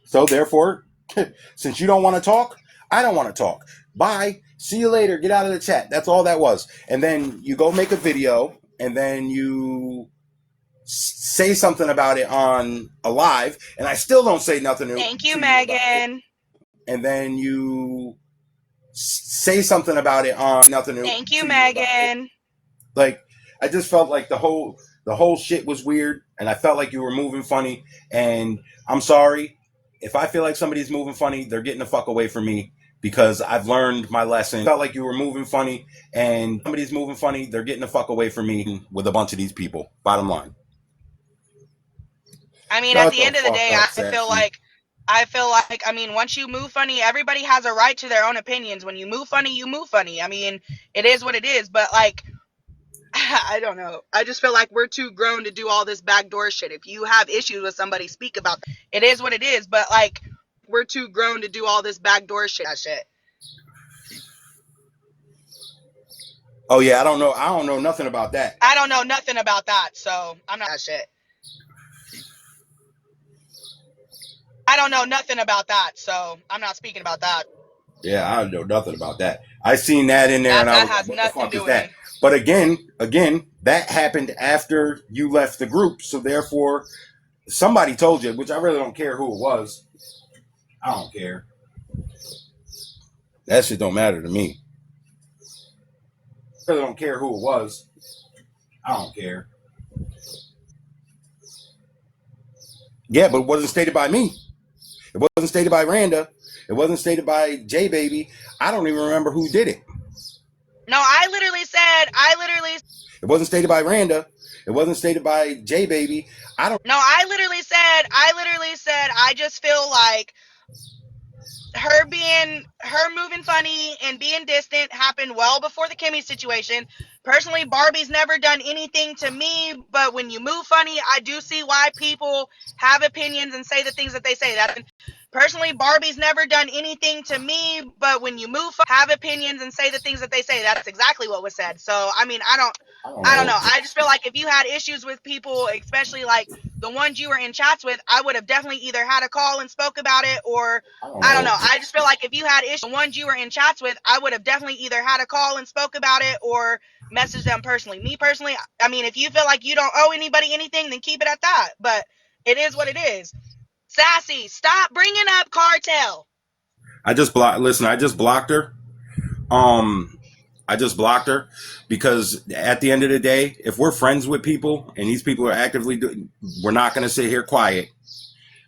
So therefore, since you don't want to talk, I don't want to talk. Bye. See you later. Get out of the chat. That's all that was. And then you go make a video, and then you say something about it on a live, and I still don't say nothing Thank you, to you about it. Megan. And then you say something about it on nothing Thank you, to you about it. Megan. Like, I just felt like the whole shit was weird, and I felt like you were moving funny. And I'm sorry if I feel like somebody's moving funny, they're getting the fuck away from me because I've learned my lesson. I felt like you were moving funny, and somebody's moving funny, they're getting the fuck away from me with a bunch of these people. Bottom line. I mean, at Shut the the end of the fuck day, up, I Sassy. feel like, I mean, once you move funny, everybody has a right to their own opinions. When you move funny, you move funny. I mean, it is what it is. But like, I don't know. I just feel like we're too grown to do all this backdoor shit. If you have issues with somebody, speak about that. It is what it is. But like, we're too grown to do all this backdoor shit. That shit. Oh yeah, I don't know nothing about that. I don't know nothing about that, so I'm not that shit. I don't know nothing about that, so I'm not speaking about that. Yeah, I don't know nothing about that. I seen that in there, and I That was like, has "What the nothing fuck to do is with that?" me. But again, that happened after you left the group. So therefore, somebody told you, which I really don't care who it was. I don't care. That shit don't matter to me. I really don't care who it was. I don't care. Yeah, but it wasn't stated by me. It wasn't stated by Randa. It wasn't stated by J Baby. I don't even remember who did it. No, I literally It wasn't stated by Randa. It wasn't stated by J Baby. I don't. No, I literally said I just feel like her moving funny and being distant happened well before the Kimmy situation. Personally, Barbie's never done anything to me, but when you move funny, I do see why people have opinions and say the things that they say. That personally, Barbie's never done anything to me, but when you have opinions and say the things that they say, that's exactly what was said. So, I mean, I don't I don't know. know. I just feel like if you had issues with people, especially like the ones you were in chats with, I would have definitely either had a call and spoke about it, or I don't I don't know. know. I just feel like if you had issues, the ones you were in chats with, I would have definitely either had a call and spoke about it or messaged them personally. Me personally, I mean, if you feel like you don't owe anybody anything, then keep it at that. But it is what it is. Sassy, stop bringing up cartel. I just blocked. Listen, I just blocked her. Um, I just blocked her because at the end of the day, if we're friends with people and these people are actively doing, we're not going to sit here quiet.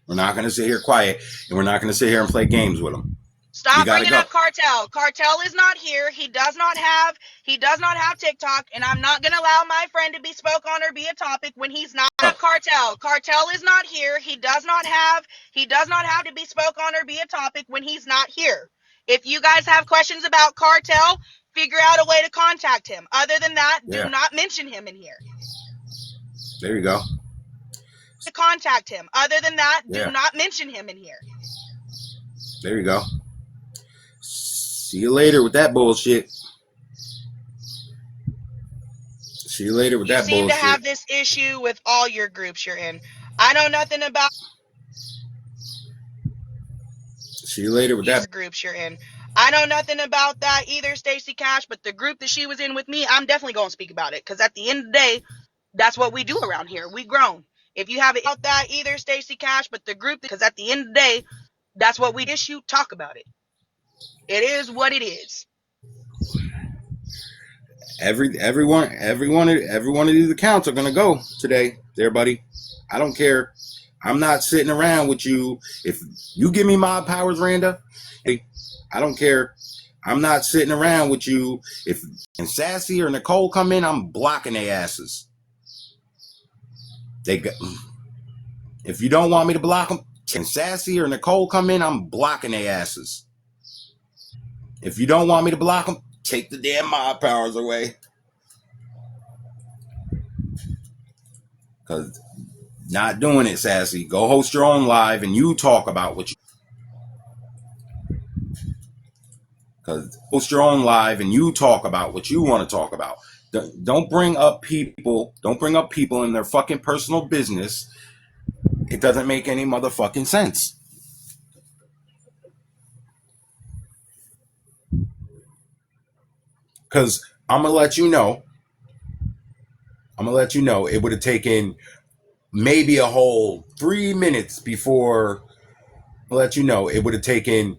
We're not going to sit here quiet, and we're not going to sit here and play games with them. You Stop got to bringing go. up Cartel. Cartel is not here. He does not have TikTok, and I'm not gonna allow my friend to be spoke on or be a topic when he's not up. Cartel. Cartel is not here. He does not have to be spoke on or be a topic when he's not here. If you guys have questions about Cartel, figure out a way to contact him. Other than that, do not mention him in here. There you go. To contact him. Other than that, do not mention him in here. There you go. See you later with that bullshit. See you later with that bullshit. You seem to have this issue with all your groups you're in. I know nothing about See you later with that groups you're in. I know nothing about that either, Stacey Cash, but the group that she was in with me, I'm definitely going to speak about it because at the end of the day, that's what we do around here. We grown. If you have it about that either, Stacey Cash, but the group, because at the end of the day, that's what we issue. Talk about it. It is what it is. every one of these accounts are gonna go today, everybody. I don't care. I'm not sitting around with you. If you give me mob powers, Randa, hey, I don't care. I'm not sitting around with you. If and Sassy or Nicole come in, I'm blocking their asses. They got, if you don't want me to block them, and Sassy or Nicole come in, I'm blocking their asses. If you don't want me to block them, take the damn mob powers away. Because not doing it, Sassy. Go host your own live and you talk about what you. Because host your own live and you talk about what you want to talk about. Don't bring up people. Don't bring up people in their fucking personal business. It doesn't make any motherfucking sense. Because I'm gonna let you know. It would have taken maybe a whole 3 minutes before. I'll let you know. It would have taken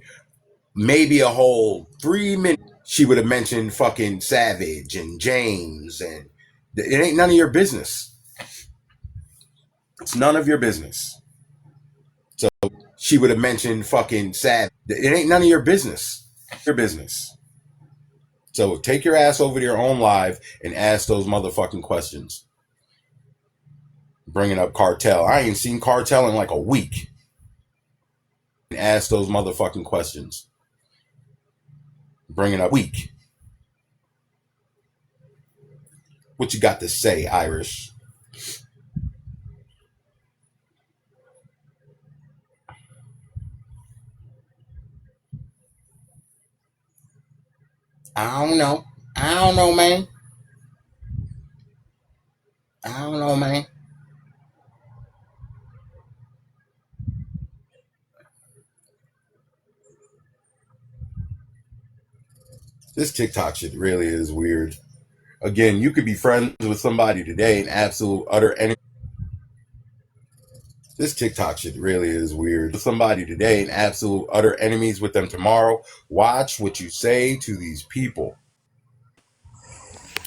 maybe a whole 3 minutes. She would have mentioned fucking Savage and James, and it ain't none of your business. It's none of your business. So she would have mentioned fucking Savage. It ain't none of your business. Your business. So take your ass over to your own live and ask those motherfucking questions. Bringing up Cartel. I ain't seen Cartel in like a week. Ask those motherfucking questions. Bringing up week. What you got to say, Irish? I don't know. I don't know, man. I don't know, man. This TikTok shit really is weird. Again, you could be friends with somebody today and absolute utter enemy. This TikTok shit really is weird. With somebody today and absolute utter enemies with them tomorrow. Watch what you say to these people.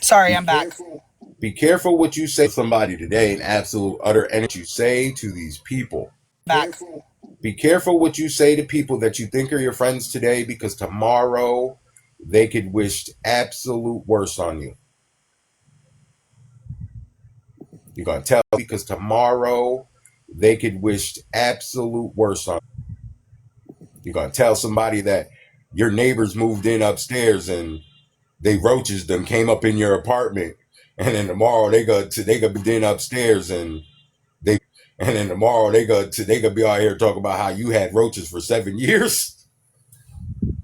Sorry, Be I'm back. careful. Be careful what you say to somebody today and absolute utter enemy. What you say to these people. Back. Be careful what you say to people that you think are your friends today, because tomorrow they could wish absolute worse on you. You're going to tell, because tomorrow they could wish absolute worse on you. You're going to tell somebody that your neighbors moved in upstairs and they roaches them came up in your apartment, and then tomorrow they go be in upstairs and then tomorrow they could be out here talking about how you had roaches for 7 years.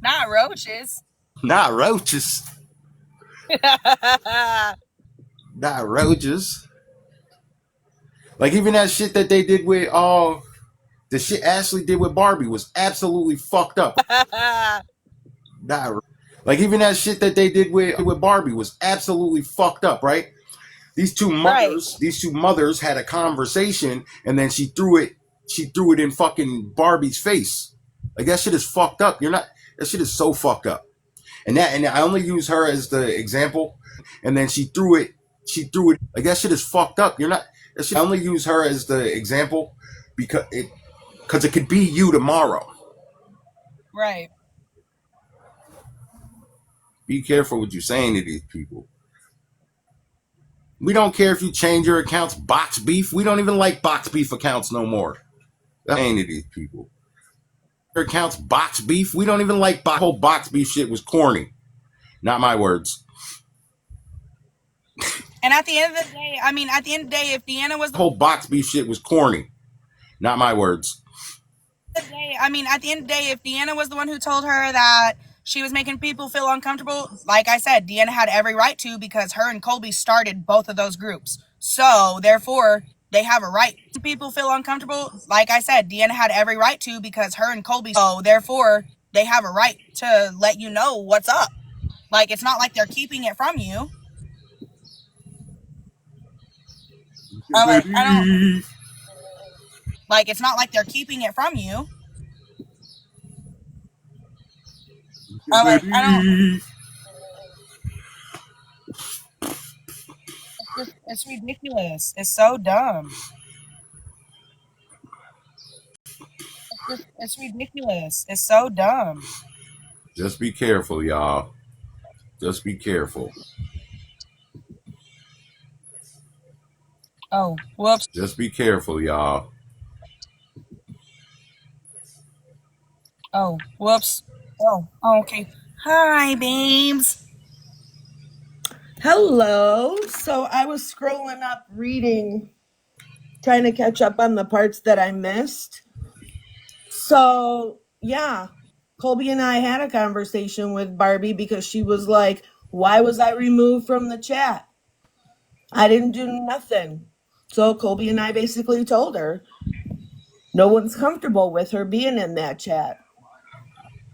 Not roaches. Not roaches. Not roaches. Like even that shit that they did with the shit Ashley did with Barbie was absolutely fucked up. Not like even that shit that they did with Barbie was absolutely fucked up, right? These two mothers had a conversation, and then she threw it in fucking Barbie's face. Like that shit is fucked up. That shit is so fucked up. And I only use her as the example. And then she threw it like that shit is fucked up. You're not that shit, I only use her as the example because it could be you tomorrow. Right. Be careful what you're saying to these people. We don't care if you change your accounts box beef. We don't even like box beef accounts no more. That's saying to these people. Your accounts box beef. We don't even like whole box beef shit was corny. Not my words. And at the end of the day, if Deanna was Whole box beef shit was corny. Not my words. at the end of the day, if Deanna was the one who told her that she was making people feel uncomfortable, like I said, Deanna had every right to, because her and Colby started both of those groups. So therefore, they have a right to people feel uncomfortable. Like I said, Deanna had every right to, because her and Colby. So therefore, they have a right to let you know what's up. Like, it's not like they're keeping it from you. I don't. Like, it's not like they're keeping it from you. I don't. It's ridiculous. It's so dumb. It's ridiculous. It's so dumb. Just be careful, y'all. Just be careful. Oh, whoops. Just be careful, y'all. Oh, whoops. Oh, okay. Hi, babes. Hello. So I was scrolling up reading, trying to catch up on the parts that I missed. So, yeah, Colby and I had a conversation with Barbie because she was like, why was I removed from the chat? I didn't do nothing. So Colby and I basically told her no one's comfortable with her being in that chat.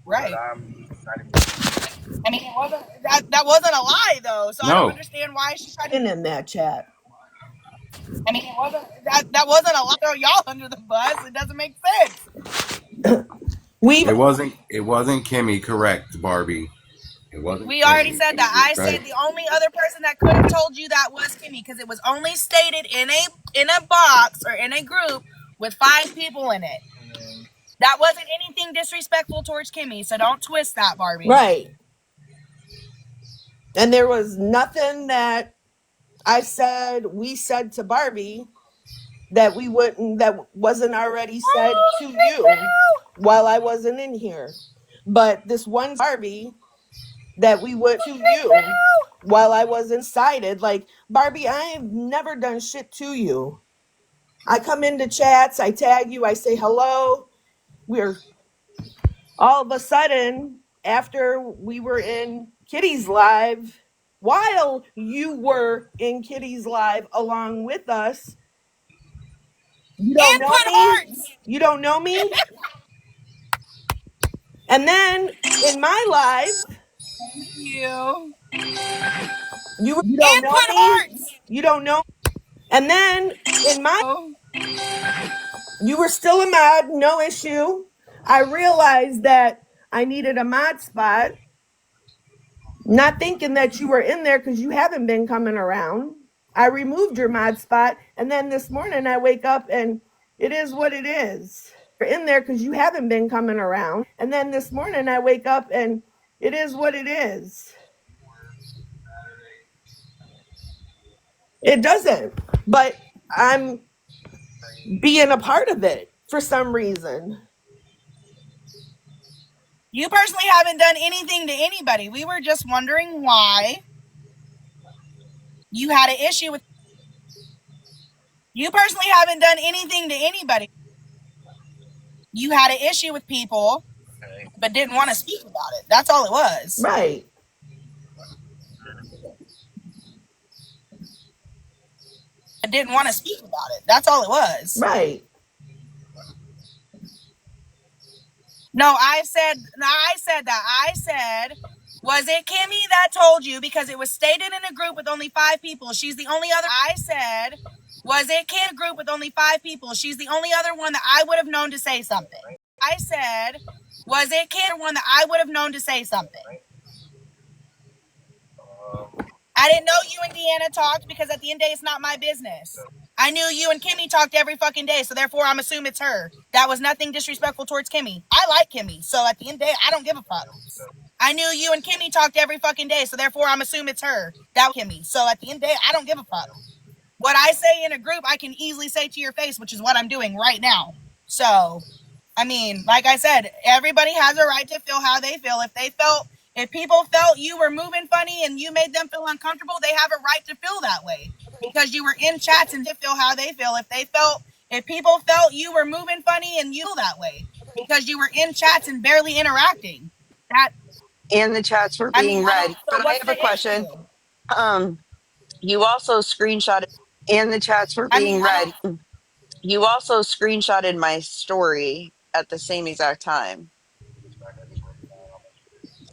Right. I mean, that wasn't a lie though, so I don't No. understand why she tried to. In that chat. I mean, that wasn't a lie. Throw y'all under the bus. It doesn't make sense. We've It wasn't Kimmy, correct, Barbie. It wasn't We already Kimmy. said that. I Right. said the only other person that could have told you that was Kimmy, because it was only stated in a box or in a group with 5 people in it. That wasn't anything disrespectful towards Kimmy, so don't twist that, Barbie. right. And there was nothing that we said to Barbie that wasn't already said to you while I wasn't in here. But this one Barbie that we went to you while I wasn't cited, like, Barbie, I have never done shit to you. I come into chats, I tag you, I say hello. We're all of a sudden, after we were in Kitty's live, while you were in Kitty's live along with us, you don't And know put me. hearts. You don't know me. And then in my live, You you don't and know put me. hearts. You don't know. And then in my, you were still a mod, no issue. I realized that I needed a mod spot, not thinking that you were in there because you haven't been coming around. I removed your mod spot, and then this morning I wake up and it is what it is. You're in there because you haven't been coming around. And then this morning I wake up and it is what it is. It doesn't, but I'm being a part of it for some reason. You personally haven't done anything to anybody. We were just wondering why you had an issue with. You personally haven't done anything to anybody. You had an issue with people, but didn't want to speak about it. That's all it was. Right. Didn't want to speak about it. That's all it was. Right. No, I said that. I said, was it Kimmy that told you, because it was stated in a group with only 5 people? She's the only other. I said, was it Kim group with only 5 people? She's the only other one that I would have known to say something. I said, was it Kim one that I would have known to say something? I didn't know you and Deanna talked because at the end of the day, it's not my business. I knew you and Kimmy talked every fucking day, so therefore I'm assuming it's her. That was nothing disrespectful towards Kimmy. I like Kimmy, so at the end of the day, I don't give a fuck. I knew you and Kimmy talked every fucking day, so therefore I'm assuming it's her. That was Kimmy, so at the end of the day, I don't give a fuck. What I say in a group, I can easily say to your face, which is what I'm doing right now. So, I mean, like I said, everybody has a right to feel how they feel. If people felt you were moving funny and you made them feel uncomfortable, they have a right to feel that way because you were in chats and to feel how they feel. If people felt you were moving funny and you feel that way because you were in chats and barely interacting, that And the chats were I mean, being I don't. read. So But I what's have the a question. issue? You also screenshotted, and the chats were I mean, being I read. don't. You also screenshotted my story at the same exact time.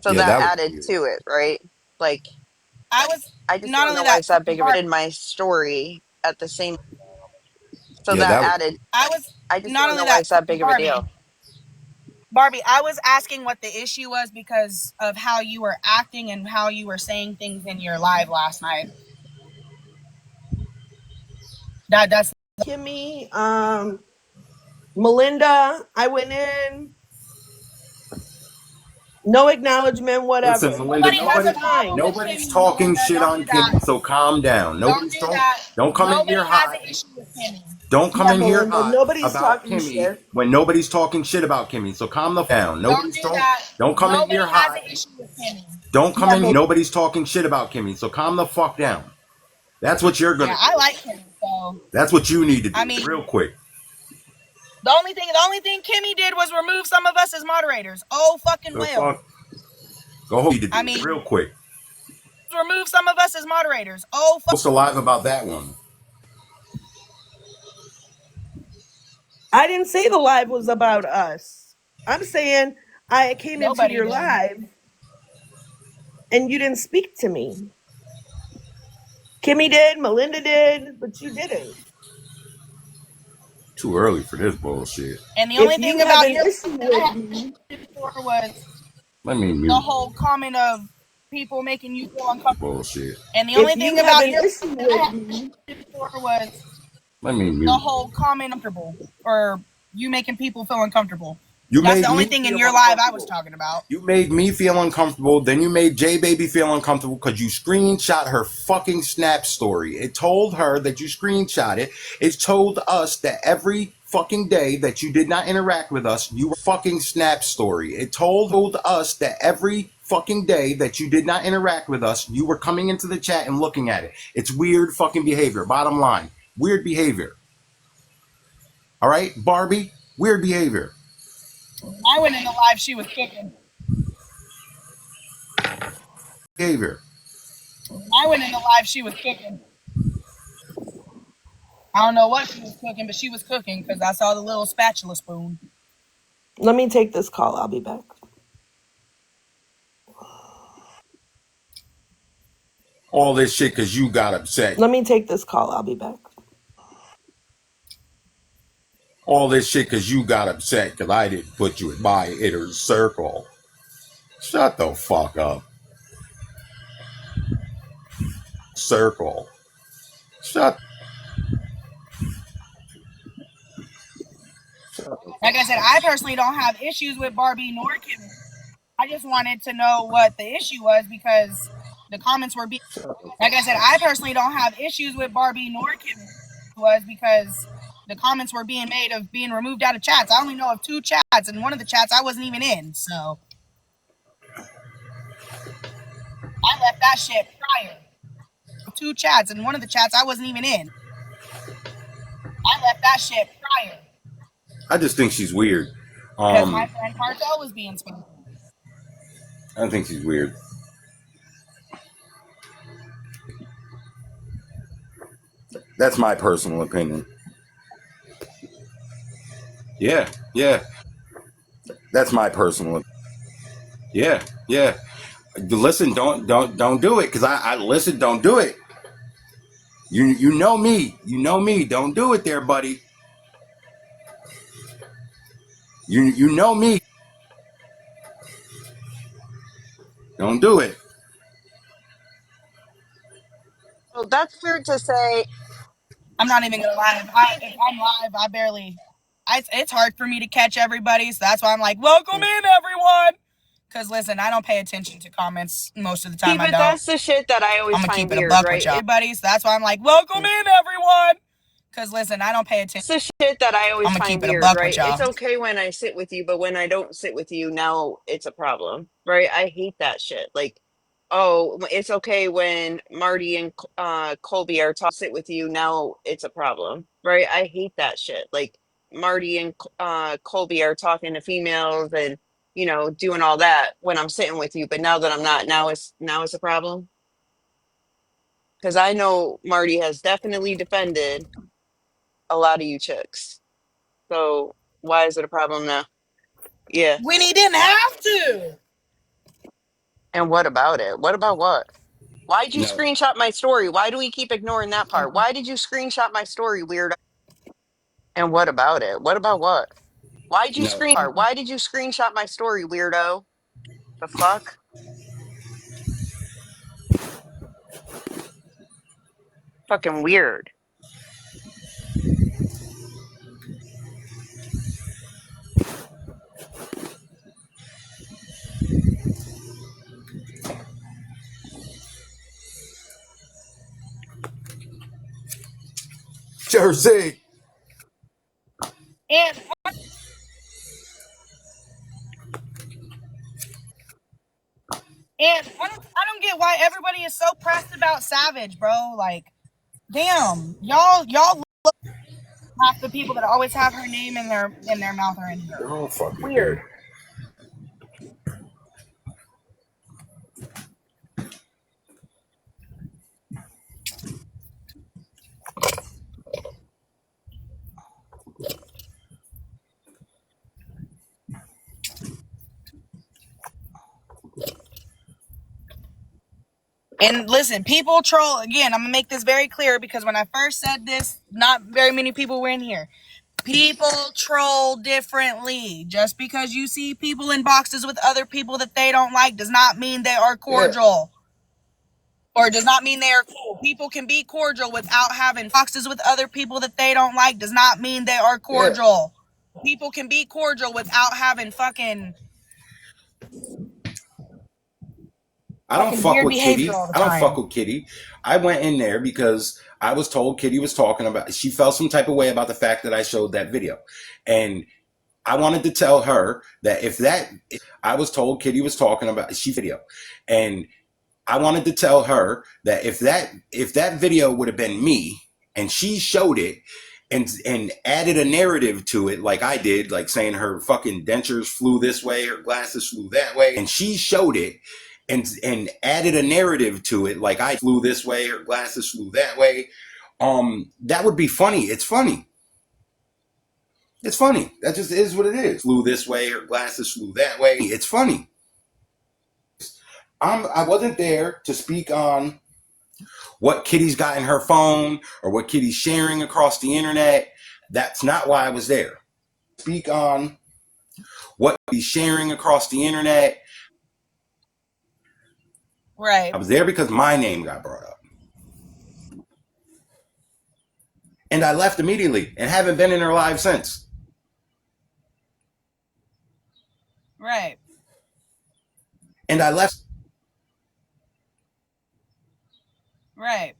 So Yeah, that that was added weird. to it, right? Like, I was I just not don't only know why that. it's that big of a Barbie, in my story at the same. So Yeah, that that was added. I was I just not don't only know why that. it's that big of a deal. Barbie, I was asking what the issue was because of how you were acting and how you were saying things in your live last night. That's Kimmy, Melinda, I went in, no acknowledgement, Listen, whatever. Melinda, has a nobody, problem with nobody's Kimmy, talking Melinda. shit Don't on do that. Kimmy, so calm down. Don't Nobody's do don't that. don't come in Nobody here has hot. an issue with Kimmy. Don't come Yeah, in here Melinda, hot nobody's about talking Kimmy shit. when nobody's talking shit about Kimmy. So calm the down. Don't Nobody's do that. don't come in Nobody here has hot. an issue with Kimmy. Don't come Yeah, in here. Nobody's talking shit about Kimmy. So calm the fuck down. That's what you're Yeah, gonna I do. like Kimmy. So That's what you need to I do, mean, real quick. the only thing Kimmy did was remove some of us as moderators. Oh fucking The well. fuck, go home. Need to I do mean, real quick. remove some of us as moderators. Oh fuck. Post alive about that one. I didn't say the live was about us. I'm saying I came into Nobody your did. live and you didn't speak to me. Kimmy did, Melinda did, but you didn't. Too early for this bullshit. And the If only you thing have about an your issue that I with had me, before was Let me the mute whole comment of people making you feel this uncomfortable. bullshit. And the if only you thing have about an your issue that I with had me, before was Let me the mute. whole comment uncomfortable or you making people feel uncomfortable. You That's the made only me thing in feel your live I was uncomfortable. talking about. You made me feel uncomfortable. Then you made J Baby feel uncomfortable because you screenshot her fucking Snap story. It told her that you screenshot it. It told us that every fucking day that you did not interact with us, you were fucking Snap story. It told us that every fucking day that you did not interact with us, you were coming into the chat and looking at it. It's weird fucking behavior. Bottom line, weird behavior. All right, Barbie, weird behavior. I went in the live she was cooking. Behavior. I went in the live she was cooking. I don't know what she was cooking, but she was cooking because I saw the little spatula spoon. let me take this call. I'll be back. All this shit because you got upset. Let me take this call. I'll be back. All this shit because you got upset because I didn't put you in my inner circle. Shut the fuck up. Circle. Shut. Shut the Like fuck I said, up. I personally don't have issues with Barbie nor Kimmy. I just wanted to know what the issue was because the comments were being. Shut the Like fuck I said, up. I personally don't have issues with Barbie nor Kimmy. Was because the comments were being made of being removed out of chats. I only know of two chats, and one of the chats I wasn't even in. So I left that shit prior. Two chats, and one of the chats I wasn't even in. I left that shit prior I just think she's weird. because my friend Cartel was being spoken. I think she's weird. That's my personal opinion. Yeah, yeah. That's my personal. Yeah, yeah. Listen, don't do it because I listen. Don't do it. You know me. You know me. Don't do it, there, buddy. You know me. Don't do it. that's weird to say. I'm not even gonna lie. If I'm live, I barely. It's hard for me to catch everybody, so that's why I'm like, "Welcome in, everyone." Cause listen, I don't pay attention to comments most of the See, time. I but don't. that's the shit that I I'm always gonna find keep it a weird, buck with right? y'all, everybody. So that's why I'm like, "Welcome in, everyone." Cause listen, I don't pay attention. It's the shit that I I'm always gonna find keep it a weird, buck with right? y'all. It's okay when I sit with you, but when I don't sit with you, now it's a problem, right? I hate that shit. Like, oh, it's okay when Marty and Colby are talking, sit with you, now it's a problem, right? I hate that shit. Like, Marty and Colby are talking to females and, doing all that when I'm sitting with you, but now that I'm not, now it's a problem. Because I know Marty has definitely defended a lot of you chicks. So why is it a problem now? Yeah. When he didn't have to. And what about it? What about what? Why'd you No, screenshot my story? Why do we keep ignoring that part? Why did you screenshot my story, weirdo? And what about it? What about what? no. Why did you screenshot my story, weirdo? The fuck? Fucking weird. Jersey. And I don't get why everybody is so pressed about Savage, bro. Like, damn, y'all look half the people that always have her name in their mouth are in here. Oh, fucking Weird. care. And listen, people troll again. I'm gonna make this very clear because when I first said this, not very many people were in here. People troll differently. Just because you see people in boxes with other people that they don't like does not mean they are Yeah. cordial. Or does not mean they are cool. People can be cordial without having boxes with other people that they don't like does not mean they are Yeah. cordial. People can be cordial without having fucking I don't fuck weird with behavior Kitty. all the I don't fuck time. with Kitty. I went in there because I was told Kitty was talking about, she felt some type of way about the fact that I showed that video. And I wanted to tell her that I was told Kitty was talking about, she video. And I wanted to tell her that if that video would have been me and she showed it and added a narrative to it like I did, like saying her fucking dentures flew this way, her glasses flew that way, and she showed it and added a narrative to it like I flew this way, her glasses flew that way, that would be funny. It's funny. It's funny. That just is what it is. Flew this way, her glasses flew that way. It's funny. I wasn't there to speak on what Kitty's got in her phone or what Kitty's sharing across the internet. That's not why I was there. Speak on what he's sharing across the internet. Right. I was there because my name got brought up. And I left immediately and haven't been in her live since. Right. And I left. Right.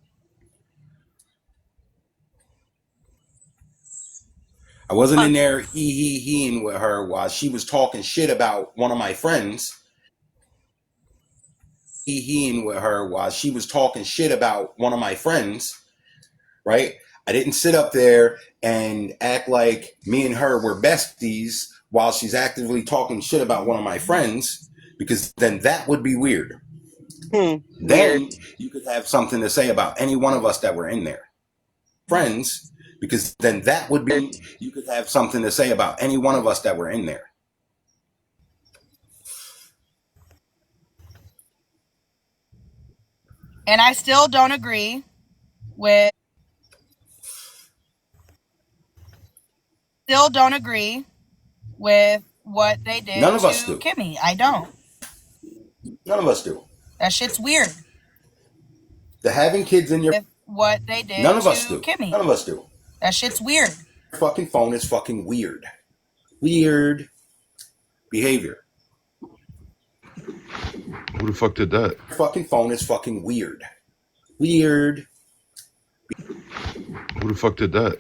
I wasn't in there he-ing with her while she was talking shit about one of my friends. He-ing with her while she was talking shit about one of my friends, right? I didn't sit up there and act like me and her were besties while she's actively talking shit about one of my friends, because then that would be weird. Weird. Then you could have something to say about any one of us that were in there. Friends, because then that would be, you could have something to say about any one of us that were in there. And I still don't agree with what they None did of us to do. Kimmy. I don't. None of us do. That shit's weird. The having kids in your what they did None of to us do. Kimmy. None of us do. That shit's weird. Fucking phone is fucking weird. Weird behavior. Who the fuck did that? Fucking phone is fucking weird. Weird. Who the fuck did that?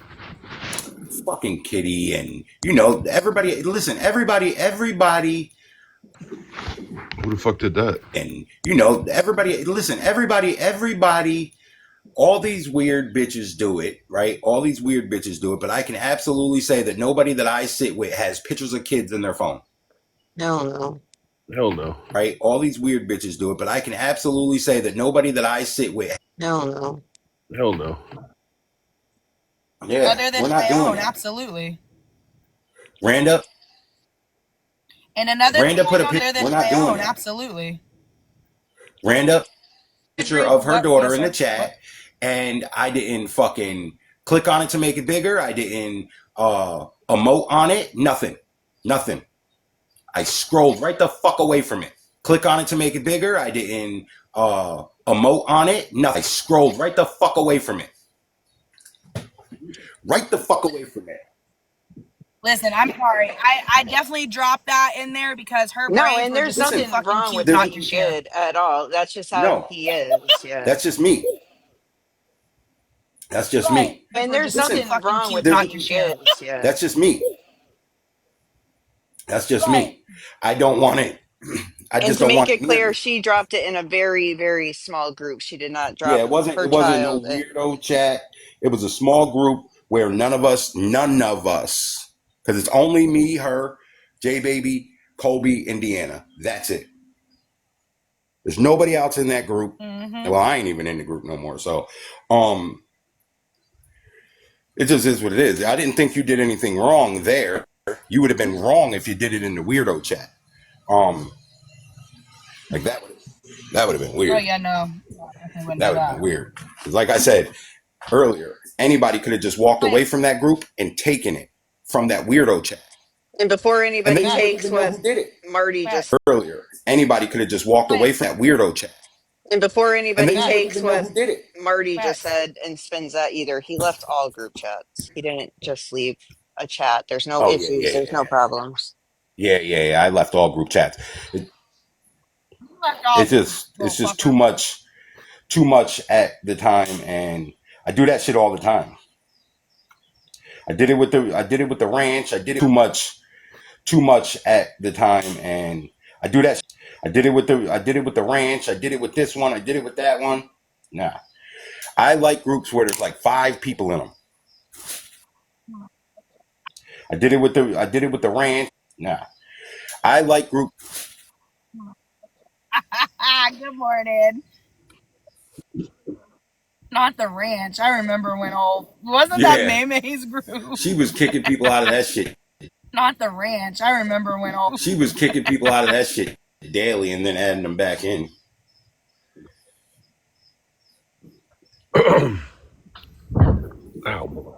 Fucking Kitty and you know everybody. Listen, everybody. Who the fuck did that? And you know everybody. Listen, everybody. All these weird bitches do it, right? All these weird bitches do it, but I can absolutely say that nobody that I sit with has pictures of kids in their phone. Hell no. Hell no. Right? All these weird bitches do it, but I can absolutely say that nobody that I sit with. Hell no. Hell no. Yeah, Other than we're not my doing own, that. absolutely. Randa, And another Randa thing put a other picture. than We're not my doing own, that. absolutely. Randa, picture of her What? daughter Yes, in the sir. chat, and I didn't fucking click on it to make it bigger. I didn't emote on it. Nothing. I scrolled right the fuck away from it. Click on it to make it bigger. I didn't emote on it. Nothing. I scrolled right the fuck away from it. Right the fuck away from it. Listen, I'm sorry. I definitely dropped that in there because her No, braids and were there's just too nothing fucking wrong cute with what not to he share. did at all. That's just how No, he is. Yeah. that's just me. That's just Right. me. And Were there's just too nothing fucking wrong cute with what not he to share. did. Yeah. That's just me. That's just Right. me. I don't want it. I And just to don't make want it it near clear, me. she dropped it in a very, very small group. She did not Yeah, drop it her wasn't no child. weirdo chat. It was a small group where none of us, because it's only me, her, J Baby, Kobe, and Deanna. That's it. There's nobody else in that group. Mm-hmm. Well, I ain't even in the group no more. So, it just is what it is. I didn't think you did anything wrong there. You would have been wrong if you did it in the weirdo chat. Like that would have been Oh weird. yeah, no, definitely wouldn't That do would have that. been weird. Because like I said earlier, anybody could have just walked Right. away from that group and taken it from that weirdo chat. And before And anybody then you wouldn't takes even know what who did it. Marty Facts. just Earlier, anybody could have just walked away from that weirdo chat. and before And anybody then you wouldn't takes even know what who did it. Marty just Facts. said and spins that either, he left all group chats. He didn't just leave a chat. There's no Oh, yeah, issues. There's no problems. Yeah. I left all group chats. You left all It's little just fucker. too much at the time. And I do that shit all the time. I did it with the ranch. I did it too much at the time, and I do that. I did it with the ranch. I did it with this one. I did it with that one. Nah, I like groups where there's like 5 people in them. I did it with the ranch. Nah, I like groups. Good morning. Not the ranch. I remember when wasn't that Yeah, Maymay's group? she was kicking people out of that shit. Not the ranch. I remember when She was kicking people out of that shit daily and then adding them back in. Ow.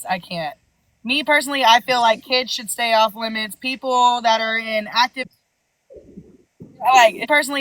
I can't. Me personally, I feel like kids should stay off limits. People that are in active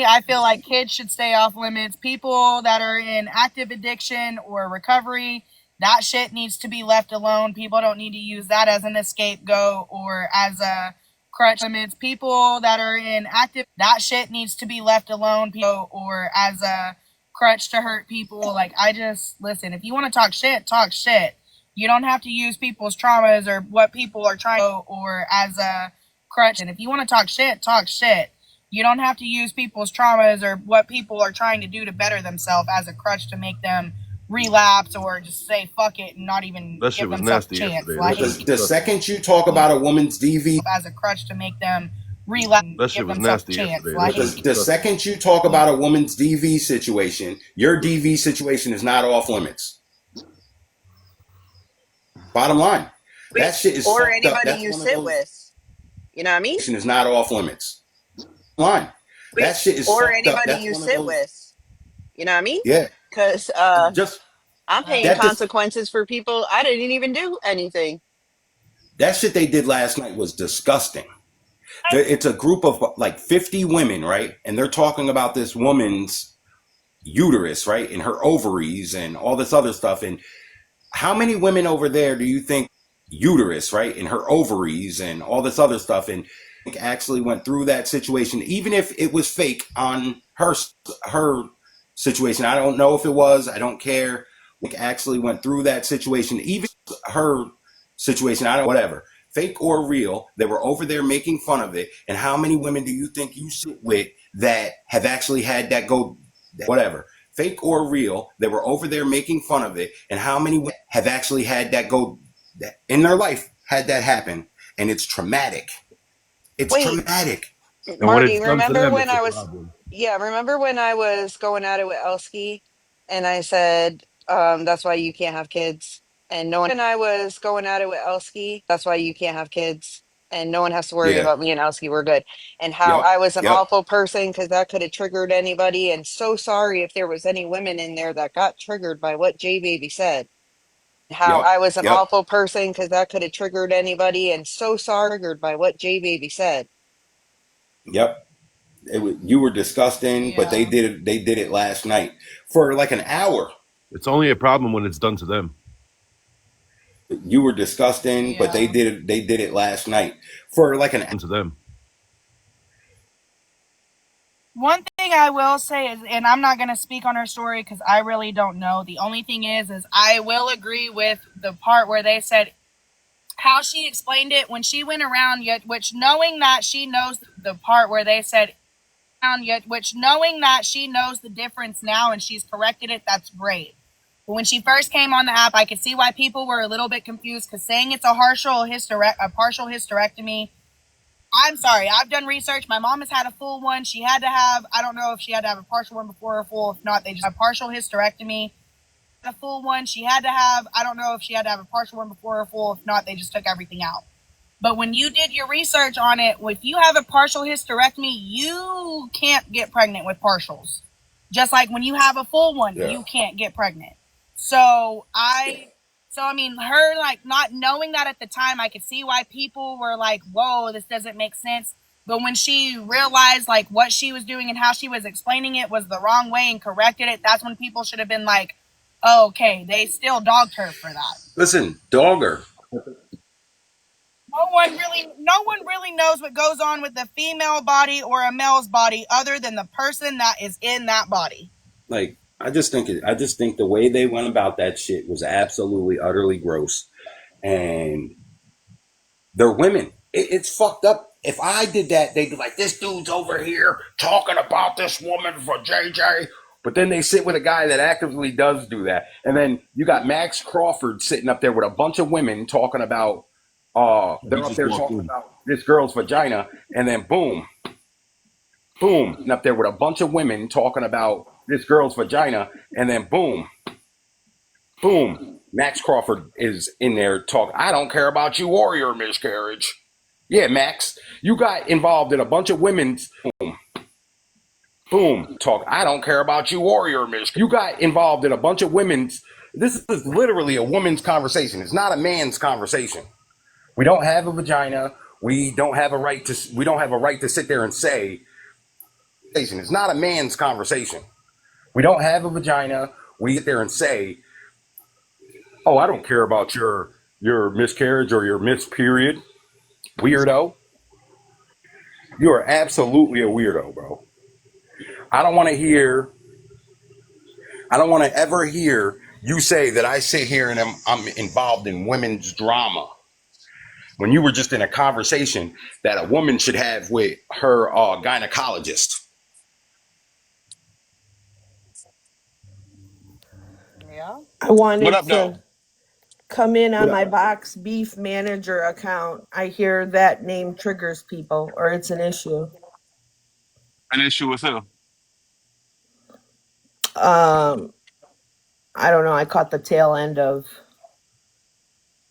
I feel like kids should stay off limits. People that are in active addiction or recovery, that shit needs to be left alone. People don't need to use that as an scapegoat or as a crutch. Limits. People that are in active, that shit needs to be left alone. People or as a crutch to hurt people. Like I just listen. If you want to talk shit, talk shit. You don't have to use people's traumas or what people are trying to or as a crutch. And if you want to talk shit, talk shit. You don't have to use people's traumas or what people are trying to do to better themselves as a crutch to make them relapse or just say fuck it and not even That give shit was themselves a nasty chance. yesterday. Like That shit was The disgusting. second you talk about a woman's DV, as a crutch to make them relapse and That shit give was themselves a nasty chance. yesterday. Like That shit was the disgusting. second you talk about a woman's DV situation, your DV situation is not off limits. Bottom line, that shit is Or fucked up. anybody That's you one of sit those with. You know what I mean? is not off limits. Line, that shit is Or fucked up. anybody That's you one of sit those. with. You know what I mean? Yeah, Because just I'm paying that just consequences for people. I didn't even do anything. that shit they did last night was disgusting. It's a group of like 50 women, right? And they're talking about this woman's uterus, right, and her ovaries and all this other stuff. And how many women over there do you think uterus, right, and her ovaries and all this other stuff, and actually went through that situation, even if it was fake on her situation? I don't know if it was. I don't care. Actually went through that situation, even her situation. I don't, whatever, fake or real. They were over there making fun of it. And how many women do you think you sit with that have actually had that go, whatever, fake or real? They were over there making fun of it. And how many have actually had that go in their life, had that happen? And it's traumatic. It's Wait, traumatic. And when Marty, it's done to remember them, when it's a I was, problem. yeah, remember when I was going at it with Elsky and I said, that's why you can't have kids. And no one, and I was going at it with Elsky, that's why you can't have kids. And no one has to worry Yeah. about me and Elsky. We're good. And how Yep. I was an Yep. awful person because that could have triggered anybody. And so sorry if there was any women in there that got triggered by what J Baby said. How Yep. I was an Yep. awful person because that could have triggered anybody. And so sorry by what J Baby said. Yep. You were disgusting, but they did it. They did it last night for like an hour. It's only a problem when it's done to them. You were disgusting, but they did it. They did it last night for like an. To them. One thing I will say is, and I'm not going to speak on her story because I really don't know. The only thing is I will agree with the part where they said how she explained it when she went around, yet, which knowing that she knows the part where they said, yet, which knowing that she knows the difference now and she's corrected it, that's great. But when she first came on the app, I could see why people were a little bit confused because saying it's a partial hysterectomy. I'm sorry. I've done research. My mom has had a full one. She had to have, I don't know if she had to have a partial one before or full. If not, they just have a partial hysterectomy. A full one. She had to have, I don't know if she had to have a partial one before or full. If not, they just took everything out. But when you did your research on it, if you have a partial hysterectomy, you can't get pregnant with partials. Just like when you have a full one, Yeah. you can't get pregnant. So I mean, her like not knowing that at the time, I could see why people were like, "Whoa, this doesn't make sense." But when she realized like what she was doing and how she was explaining it was the wrong way and corrected it, that's when people should have been like, oh, "Okay, they still dogged her for that." Listen, dogger. No one really knows what goes on with the female body or a male's body other than the person that is in that body. Like, I just think the way they went about that shit was absolutely utterly gross. And they're women. It's fucked up. If I did that, they'd be like, "This dude's over here talking about this woman for JJ." But then they sit with a guy that actively does do that. And then you got Max Crawford sitting up there with a bunch of women talking about, He they're up just there walked talking in. about this girl's vagina. And then boom, boom, and up there with a bunch of women talking about this girl's vagina. And then boom, boom, Max Crawford is in there talking. "I don't care about you or your miscarriage." Yeah, Max, you got involved in a bunch of women's boom, boom talk. "I don't care about you or your miscarriage." You got involved in a bunch of women's. This is literally a woman's conversation. It's not a man's conversation. We don't have a vagina. We don't have a right to. We don't have a right to sit there and say. It's not a man's conversation. We don't have a vagina. We sit there and say, "Oh, I don't care about your miscarriage or your missed period." Weirdo. You are absolutely a weirdo, bro. I don't want to hear, I don't want to ever hear you say that I sit here and I'm involved in women's drama when you were just in a conversation that a woman should have with her gynecologist. Yeah. I What wanted up, though? to come in What on my up? box beef manager account. I hear that name triggers people or it's an issue. An issue with who? Um, I don't know. I caught the tail end of.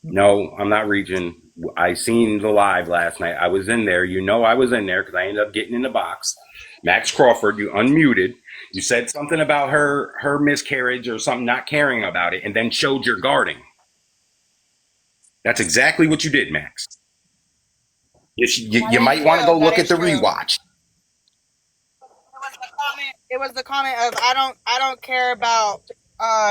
No, I'm not reaching. I seen the live last night. I was in there. You know I was in there because I ended up getting in the box. Max Crawford, you unmuted. You said something about her miscarriage or something, not caring about it, and then showed your guarding. That's exactly what you did, Max. You That is might want to true. go That look at is the true. rewatch. It was the comment of I don't care about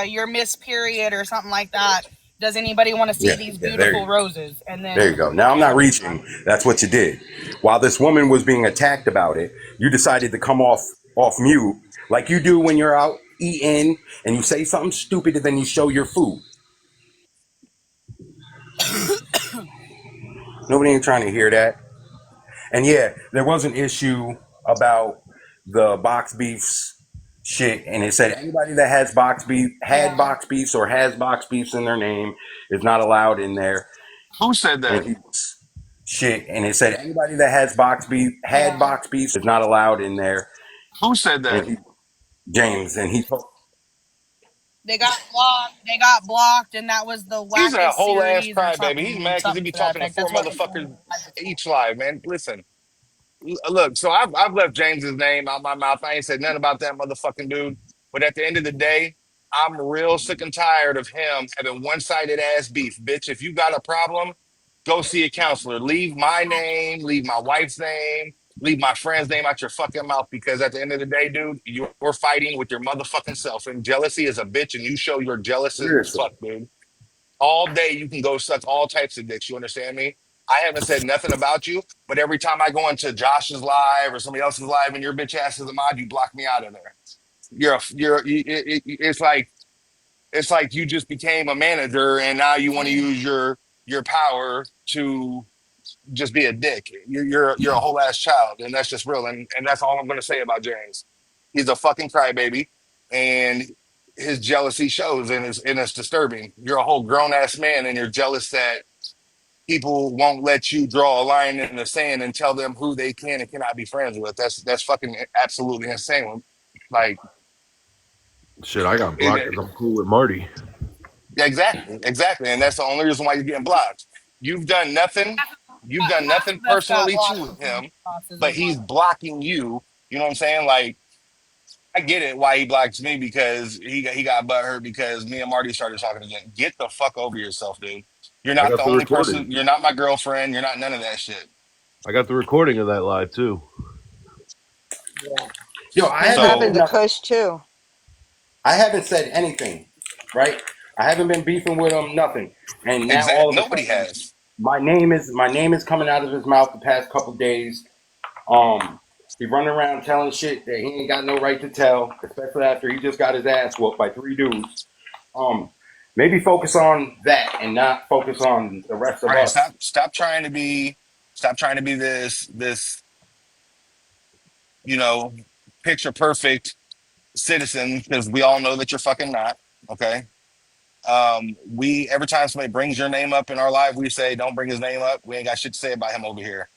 your missed period or something like that. Does anybody want to see Yeah, these yeah, there you beautiful go. roses? And There then you go. Now I'm not reaching. That's what you did. While this woman was being attacked about it, you decided to come off mute like you do when you're out eating and you say something stupid and then you show your food. Nobody ain't trying to hear that. And yeah, there was an issue about the box beefs shit, and it said anybody that has box beef, had yeah, box beefs, or has box beefs in their name is not allowed in there. Who said And that? he shit, and it said anybody that has box beef, had yeah. box beefs, is not allowed in there. Who said And that? he, James, and he told, They got blocked. They got blocked, and that was the He's a wackest whole ass series or crybaby. He's mad because he something be to that talking to effect. four That's what they told motherfuckers me live this week. each live, man. Listen, look, so I've left James's name out my mouth. I ain't said nothing about that motherfucking dude. But at the end of the day, I'm real sick and tired of him having one-sided ass beef. Bitch, if you got a problem, go see a counselor. Leave my name, leave my wife's name, leave my friend's name out your fucking mouth because at the end of the day, dude, you're fighting with your motherfucking self. And jealousy is a bitch, and you show you're jealous as seriously, fuck, dude. All day you can go suck all types of dicks. You understand me? I haven't said nothing about you, but every time I go into Josh's live or somebody else's live and your bitch ass is a mod, you block me out of there. It's like you just became a manager and now you want to use your power to just be a dick. You're a whole ass child, and that's just real. And that's all I'm gonna say about James. He's a fucking crybaby, and his jealousy shows, and it's disturbing. You're a whole grown ass man, and you're jealous that people won't let you draw a line in the sand and tell them who they can and cannot be friends with. That's fucking absolutely insane. Like Shit, I got blocked it, because I'm cool with Marty. exactly, and that's the only reason why you're getting blocked. You've done nothing. You've done Half nothing of us got personally blocked to before him, bosses but as he's well. blocking you. You know what I'm saying? Like I get it why he blocks me because he got butthurt because me and Marty started talking again. Get the fuck over yourself, dude. You're I not got the the only recording. person. You're not my girlfriend. You're not none of that shit. I got the recording of that live too. yo, I It haven't happened said So to nothing. Kush too. I haven't said anything, right? I haven't been beefing with him, nothing. And now all of a nobody sudden, has. my name is coming out of his mouth the past couple days. Um, he running around telling shit that he ain't got no right to tell, especially after he just got his ass whooped by three dudes. Um, maybe focus on that and not focus on the rest of Right. us. Stop trying to be this you know picture perfect citizen because we all know that you're fucking not. Okay. We every time somebody brings your name up in our live, we say, don't bring his name up. We ain't got shit to say about him over here.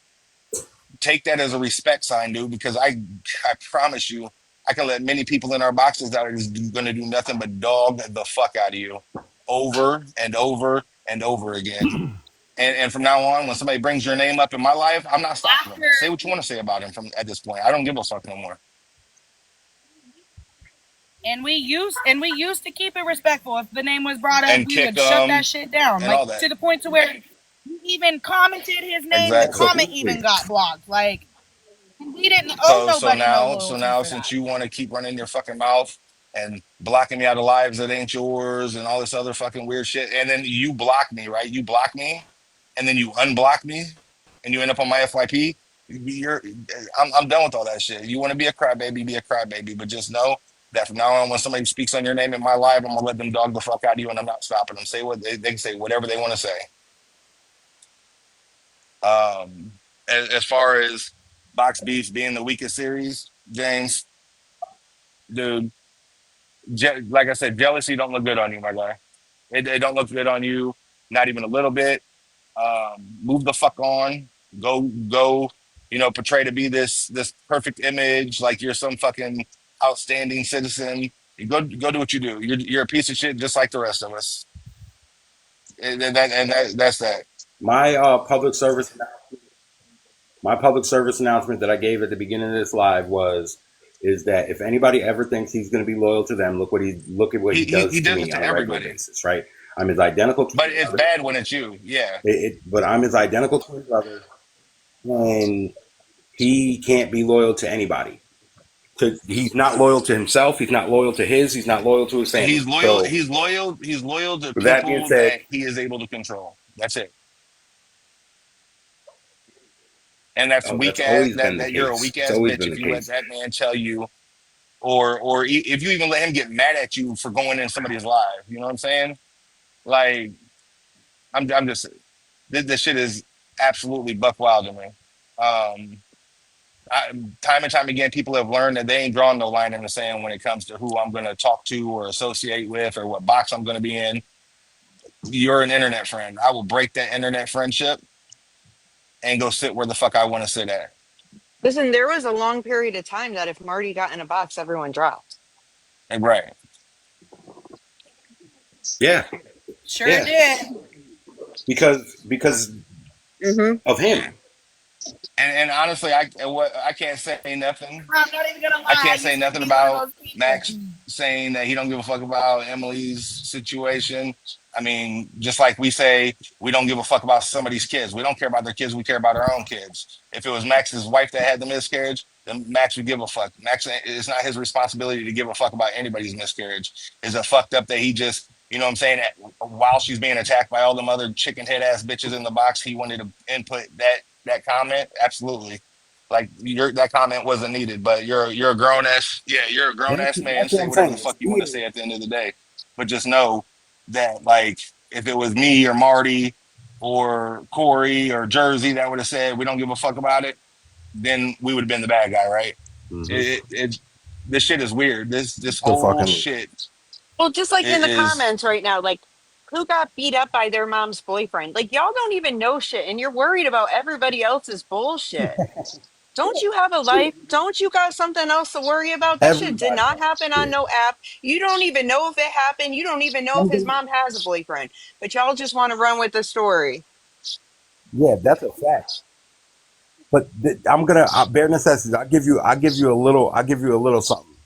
Take that as a respect sign, dude, because I promise you, I can let many people in our boxes that are just gonna do nothing but dog the fuck out of you over and over and over again. And from now on, when somebody brings your name up in my life, I'm not stopping them. Say what you want to say about him from at this point. I don't give a fuck no more. And we used to keep it respectful. If the name was brought up, And we kick would shut them that shit down. and Like all that. to the point to where you even commented his name. The Exactly. comment Absolutely. even got blocked. Like we didn't owe nobody no So loyalty now for that. since you want to keep running your fucking mouth and blocking me out of lives that ain't yours and all this other fucking weird shit, and then you block me, right? You block me, and then you unblock me, and you end up on my FYP. You're, I'm done with all that shit. You want to be a crybaby, but just know that from now on, when somebody speaks on your name in my live, I'm gonna let them dog the fuck out of you, and I'm not stopping them. Say what they can say, whatever they want to say. As far as Box Beefs being the weakest series, James, dude, like I said, jealousy don't look good on you, my guy. It don't look good on you, not even a little bit. Move the fuck on. Go. Portray to be this perfect image, like you're some fucking outstanding citizen. You go do what you do. You're a piece of shit, just like the rest of us. That's that. My public service announcement that I gave at the beginning of this live is that if anybody ever thinks he's going to be loyal to them, look at what he He does to does it me on to a regular everybody, basis, right? I'm his identical but twin it's brother. bad when it's you. Yeah. But I'm his identical twin brother, and he can't be loyal to anybody. He's not loyal to himself. He's not loyal to his. He's not loyal to his family. He's loyal. So He's loyal. He's loyal to with that being people said, that he is able to control. That's it. And that's oh, that's weak ass. always That been the that you're a case. weak It's ass always bitch been if the you let case. that man tell you, if you even let him get mad at you for going in somebody's life. You know what I'm saying? Like I'm just this shit is absolutely buck wild to me. Um, I, Time and time again, people have learned that they ain't drawing no line in the sand when it comes to who I'm going to talk to or associate with or what box I'm going to be in. You're an internet friend. I will break that internet friendship and go sit where the fuck I want to sit at. Listen, there was a long period of time that if Marty got in a box, everyone dropped. And right. Yeah, Sure yeah, did. because Hmm. of Yeah. him. And honestly, I can't say nothing. I'm not even gonna I lie. can't I say used to nothing be one of about those people. Max saying that he don't give a fuck about Emily's situation. I mean, just like we say we don't give a fuck about somebody's kids. We don't care about their kids. We care about our own kids. If it was Max's wife that had the miscarriage, then Max would give a fuck. Max, it's not his responsibility to give a fuck about anybody's miscarriage. Is it fucked up that he just, you know what I'm saying, that while she's being attacked by all them other chicken head ass bitches in the box, he wanted to input that comment? Absolutely. Like that comment wasn't needed, but you're a grown ass, yeah, you're a grown ass man. That's what Say I'm whatever saying. the It's fuck you want to weird. say at the end of the day, but just know that like if it was me or Marty or Corey or Jersey that would have said we don't give a fuck about it, then we would have been the bad guy, right? Mm-hmm. It this shit is weird. This The whole fucking shit Well, just like in the is comments right now, like who got beat up by their mom's boyfriend? Like y'all don't even know shit and you're worried about everybody else's bullshit. Don't you have a life? Don't you got something else to worry about? That shit did everybody not got happen on shit. no app. You don't even know if it happened. You don't even know if his mom has a boyfriend. But y'all just want to run with the story. Yeah, that's a fact. But I'm gonna bare necessities. I'll give you a little something.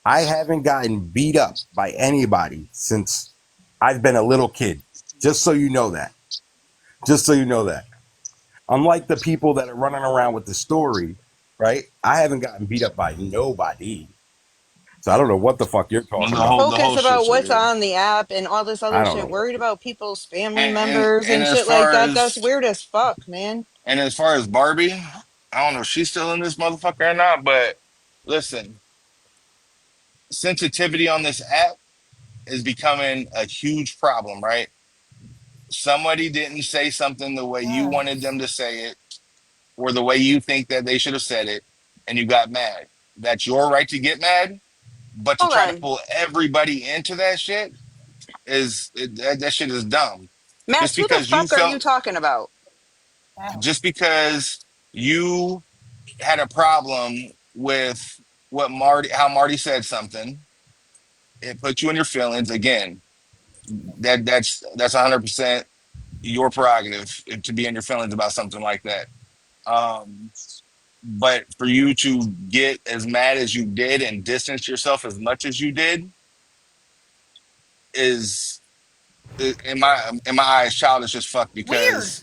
I haven't gotten beat up by anybody since I've been a little kid. Just so you know that. Just so you know that. Unlike the people that are running around with the story, right? I haven't gotten beat up by nobody. So I don't know what the fuck you're talking about. the Focus whole about shit's what's weird. on the app and all this I other don't shit. know what Worried the about people's family And and members and and as shit like far that. That's as weird as fuck, man. and as far as Barbie, I don't know if she's still in this motherfucker or not, but listen, sensitivity on this app is becoming a huge problem, right? Somebody didn't say something the way you wanted them to say it or the way you think that they should have said it, and you got mad. That's your right to get mad, but to Hold try to on. pull everybody into that shit that shit is dumb. Just Max, who the because you fuck are you felt, talking about? just because you had a problem with how Marty said something, it put you in your feelings. Again, that's 100% your prerogative to be in your feelings about something like that. Um, but for you to get as mad as you did and distance yourself as much as you did is in my eyes childish as fuck Weird. because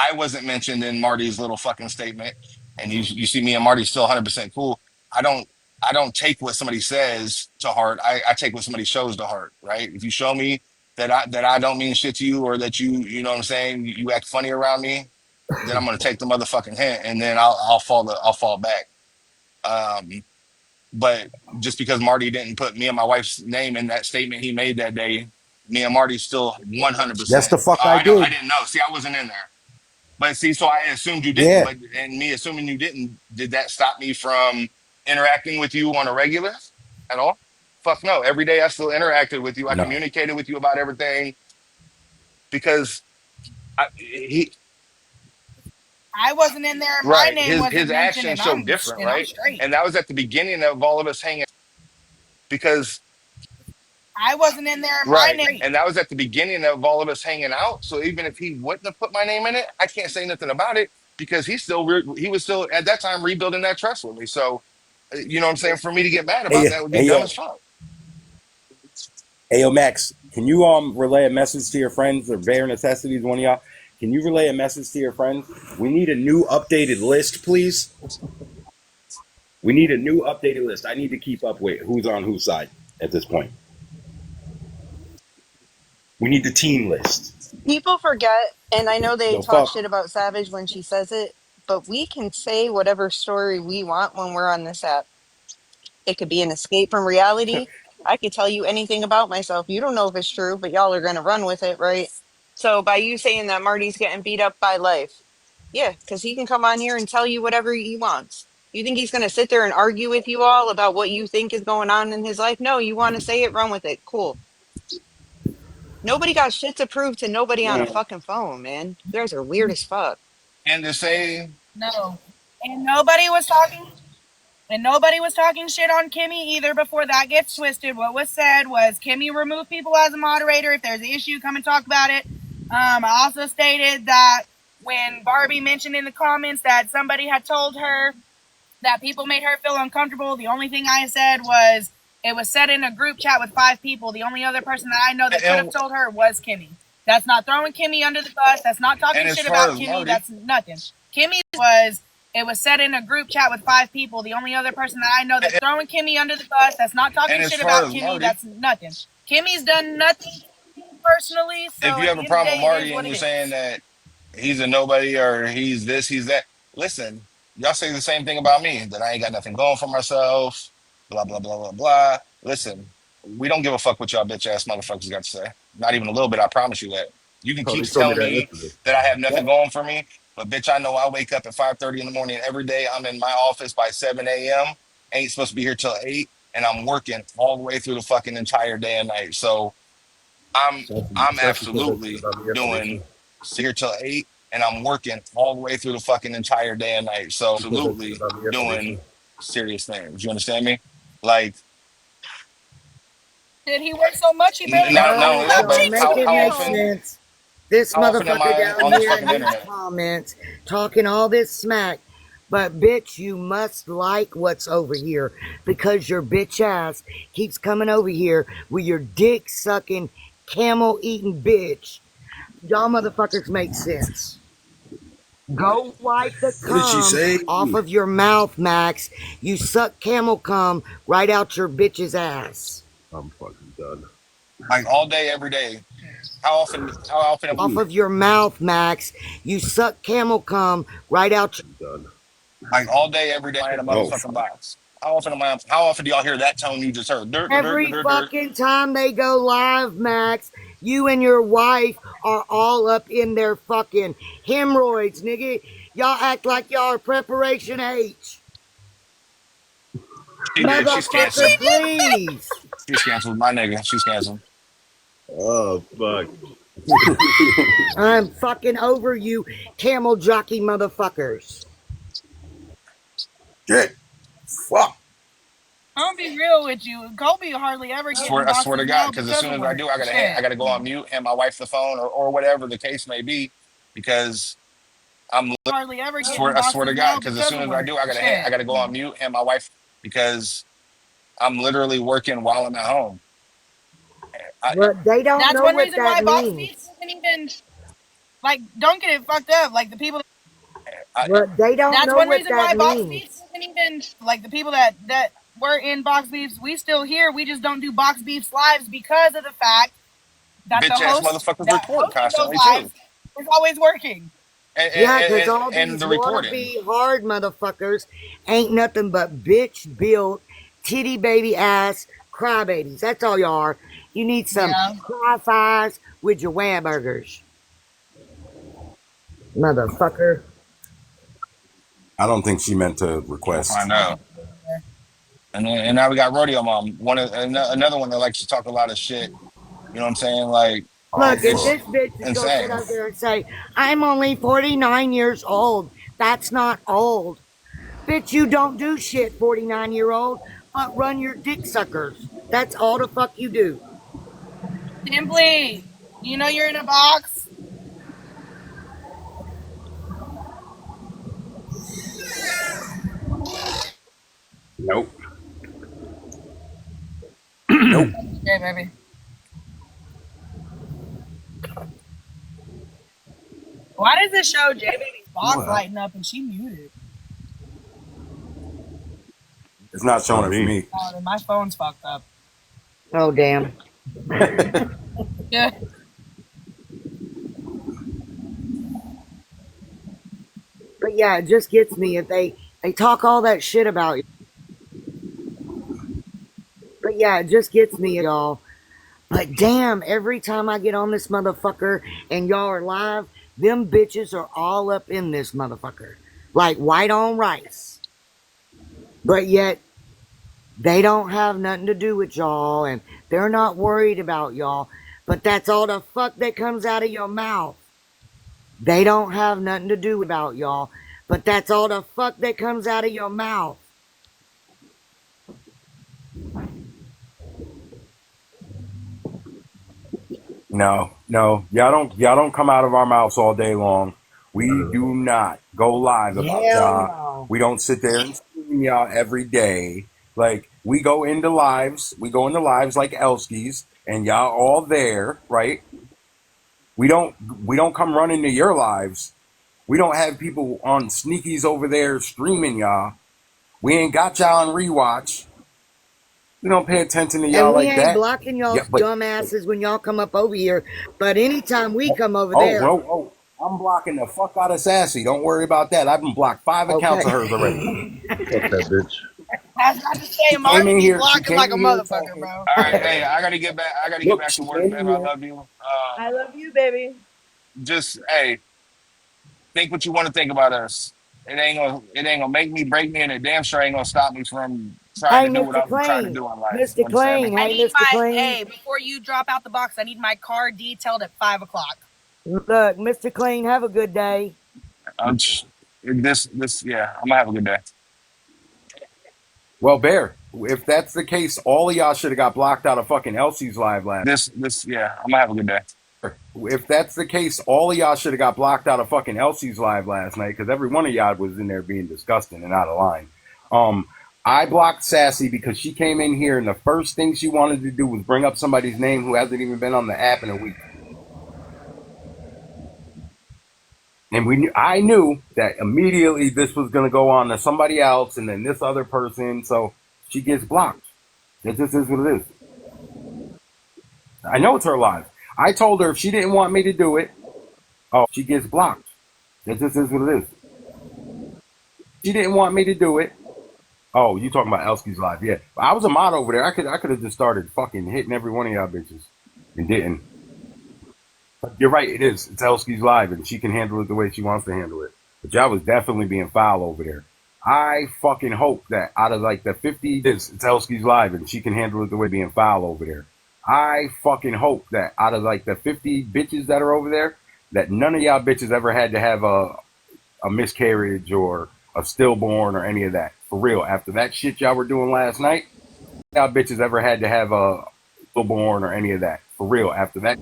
I wasn't mentioned in Marty's little fucking statement, and you see me and Marty still 100% cool. I don't I don't take what somebody says to heart. I take what somebody shows to heart, right? If you show me that I don't mean shit to you or that you know what I'm saying, you act funny around me, then I'm gonna take the motherfucking hint and then I'll fall back. Um, but just because Marty didn't put me and my wife's name in that statement he made that day, me and Marty still Yes, 100%. the fuck Oh, I I did. didn't know. See, I wasn't in there. But see, so I assumed you didn't. Yeah. But and me assuming you didn't, did that stop me from interacting with you on a regular at all? Fuck no. Every day I still interacted with you. I No. communicated with you about everything because he I wasn't in there and my right. name His wasn't mentioned actions and show I'm different, and I'm right? straight. And that was at the beginning of all of us hanging because I wasn't in there and my right. name. And that was at the beginning of all of us hanging out. So even if he wouldn't have put my name in it, I can't say nothing about it because he was still at that time rebuilding that trust with me. So you know what I'm saying? For me to get mad about Hey, that would be hey, dumb yo, as fuck. hey, yo, Max. Can you relay a message to your friends or bare necessities? One of y'all. Can you relay a message to your friends? We need a new updated list, please. We need a new updated list. I need to keep up with who's on whose side at this point. We need the team list. People forget, and I know they The talk fuck. shit about Savage when she says it, but we can say whatever story we want when we're on this app. It could be an escape from reality. I could tell you anything about myself. You don't know if it's true, but y'all are going to run with it, right? So by you saying that Marty's getting beat up by life, yeah, because he can come on here and tell you whatever he wants. You think he's going to sit there and argue with you all about what you think is going on in his life? No, you want to say it, run with it. Cool. Nobody got shit to prove to nobody on a fucking phone, man. You guys are weird as fuck. And to say, No. And nobody was talking shit on Kimmy either before that gets twisted. What was said was Kimmy remove people as a moderator. If there's an issue, come and talk about it. I also stated that when Barbie mentioned in the comments that somebody had told her that people made her feel uncomfortable, the only thing I said was it was said in a group chat with 5 people. The only other person that I know that could have and, told her was Kimmy. That's not throwing Kimmy under the bus. That's not talking and as shit far about as Kimmy. Marty, That's nothing. Kimmy was it was said in a group chat with 5 people. The only other person that I know that's throwing Kimmy under the bus. That's not and talking as shit far about as Kimmy. Marty, That's nothing. Kimmy's done nothing personally. if So you at have the a end of the problem with day, it is Marty what and it you're saying is. that he's a nobody or he's this, he's that, listen, y'all say the same thing about me that I ain't got nothing going for myself, blah, blah, blah, blah, blah. Listen, we don't give a fuck what y'all bitch ass motherfuckers got to say. Not even a little bit, I promise you that. You can Oh, keep they told me telling that me yesterday. that I have nothing Yep. going for me, but bitch, I know I wake up at 5:30 in the morning every day. I'm in my office by 7 a.m. Ain't supposed to be here till 8, and I'm working all the way through the fucking entire day and night. So I'm Sassy said that shit absolutely about me yesterday doing too. here till 8, and I'm working all the way through the fucking entire day and night. So He said that shit absolutely about me yesterday too. doing serious things. You understand me? Like Did he work so much he barely not has not money only Alright, that, left? y'all, but Chicks make need it to be make home. sense. This how often am motherfucker I down on this here in fucking these internet? comments talking all this smack. But bitch, you must like what's over here because your bitch ass keeps coming over here with your dick sucking, camel eating bitch. Y'all motherfuckers make sense. Go wipe the What did she cum say? off of your mouth, Max. You suck camel cum right out your bitch's ass. I'm fucking done. Like all day, every day. How often Off of your mouth, Max. You suck camel cum right out I'm done. like all day, every day in a Oh, motherfucking box? How often do y'all hear that tone you just heard? Dirt, dirt, dirt, every dirt, dirt. fucking time they go live, Max. You and your wife are all up in their fucking hemorrhoids, nigga. Y'all act like y'all are preparation H. She did. She's Did she Motherfucker, canceled. do? please. She's canceled. My nigga. She's canceled. Oh fuck. I'm fucking over you, camel jockey motherfuckers. shit. Fuck. I'm gonna be real with you. Kobe hardly ever get in I swear to boxes God, now because as because soon of as I work. do, I Shit. gotta go on mute and my wife the phone or whatever the case may be, because I'm Hardly ever get in I swear boxes to God, now because as because soon of as I work. do, I Shit. gotta go on mute and my wife, because I'm literally working while I'm at home. I, But they don't That's know one what reason that why box beats means. isn't even like. Don't get it fucked up. Like the people. I, But they don't That's know one what reason that why box means. beefs isn't even like the people that were in box beefs. We still here. We just don't do box beefs lives because of the fact that the bitch ass host motherfuckers that report hosted those constantly lives too, is always working. and Yeah, and, 'cause and, all and these the reporting. wannabe hard motherfuckers ain't nothing but bitch built, titty baby ass crybabies. That's all you are. You need some Yeah. cry fives with your wham burgers, motherfucker. I don't think she meant to We'll request. find out. And now we got Rodeo Mom, another one that likes to talk a lot of shit. You know what I'm saying? Like Oh, Look, and it's this bitch is gonna sit insane. out there and say, I'm only 49 years old. That's not old. Bitch, you don't do shit, 49-year-old, but run your dick suckers. That's all the fuck you do. Simply, you know you're in a box. nope. Nope. Okay, baby. Why does this show J Baby's box Well, lighting up and she muted? It's not It's not showing it for me. me. Oh, then my phone's fucked up. Oh damn. Yeah. But yeah, it just gets me if they talk all that shit about. But yeah, it just gets me, y'all. But damn, every time I get on this motherfucker and y'all are live, them bitches are all up in this motherfucker. Like white on rice. But yet, they don't have nothing to do with y'all and they're not worried about y'all. But that's all the fuck that comes out of your mouth. They don't have nothing to do about y'all. But that's all the fuck that comes out of your mouth. No, no, y'all don't come out of our mouths all day long. We do not go live about Hell y'all. no. We don't sit there and scream y'all every day. Like we go into lives like Elskies, and y'all all there, right? We don't we don't come running to your lives. We don't have people on sneakies over there streaming y'all. We ain't got y'all on rewatch. We don't pay attention to And y'all we like ain't that. blocking Yeah, y'all's but dumbasses when y'all come up over here. But anytime we come over oh, there, well, oh, I'm blocking the fuck out of Sassy. Don't worry about that. I've been blocked 5 accounts of hers already. okay. Fuck that bitch. I was about to say, She came Marty in be here. She blocking came like a in here motherfucker, talking. bro. All right, hey, I gotta get back. I gotta get Look, back to she work, came in babe. I here. love you. I love you, baby. Just hey, think what you want to think about us. It ain't gonna make me, break me, and it damn sure ain't gonna stop me from trying Hey, to do what Mr. I'm trying to Clean. do in life. You Mr. understand me? Clean. I Hey, need Mr. my, Clean. hey, before you drop out the box, I need my car detailed at 5 o'clock. Look, Mr. Clean, have a good day. Yeah, I'm gonna have a good day. Well, Bear, if that's the case, all of y'all should have got blocked out of fucking Elsie's live last. Yeah, I'm gonna have a good day. If that's the case, all of y'all should have got blocked out of fucking Elsie's live last night because every one of y'all was in there being disgusting and out of line. Um, I blocked Sassy because she came in here and the first thing she wanted to do was bring up somebody's name who hasn't even been on the app in a week. And I knew that immediately this was going to go on to somebody else and then this other person. So she gets blocked. It just is what it is. I know it's her live. I told her if she didn't want me to do it, oh, she gets blocked. It just is what it is. She didn't want me to do it. Oh, you talking about Elsky's live? Yeah, I was a mod over there. I could have just started fucking hitting every one of y'all bitches and didn't. You're right. It is. It's Elsky's live, and she can handle it the way she wants to handle it. But y'all was definitely being foul over there. I fucking hope that out of like the 50, it's Elsky's live, and she can handle it the way being foul over there. I fucking hope that out of like the 50 bitches that are over there, that none of y'all bitches ever had to have a miscarriage or a stillborn or any of that. For real. After that shit y'all were doing last night, y'all bitches ever had to have a stillborn or any of that. For real. After that,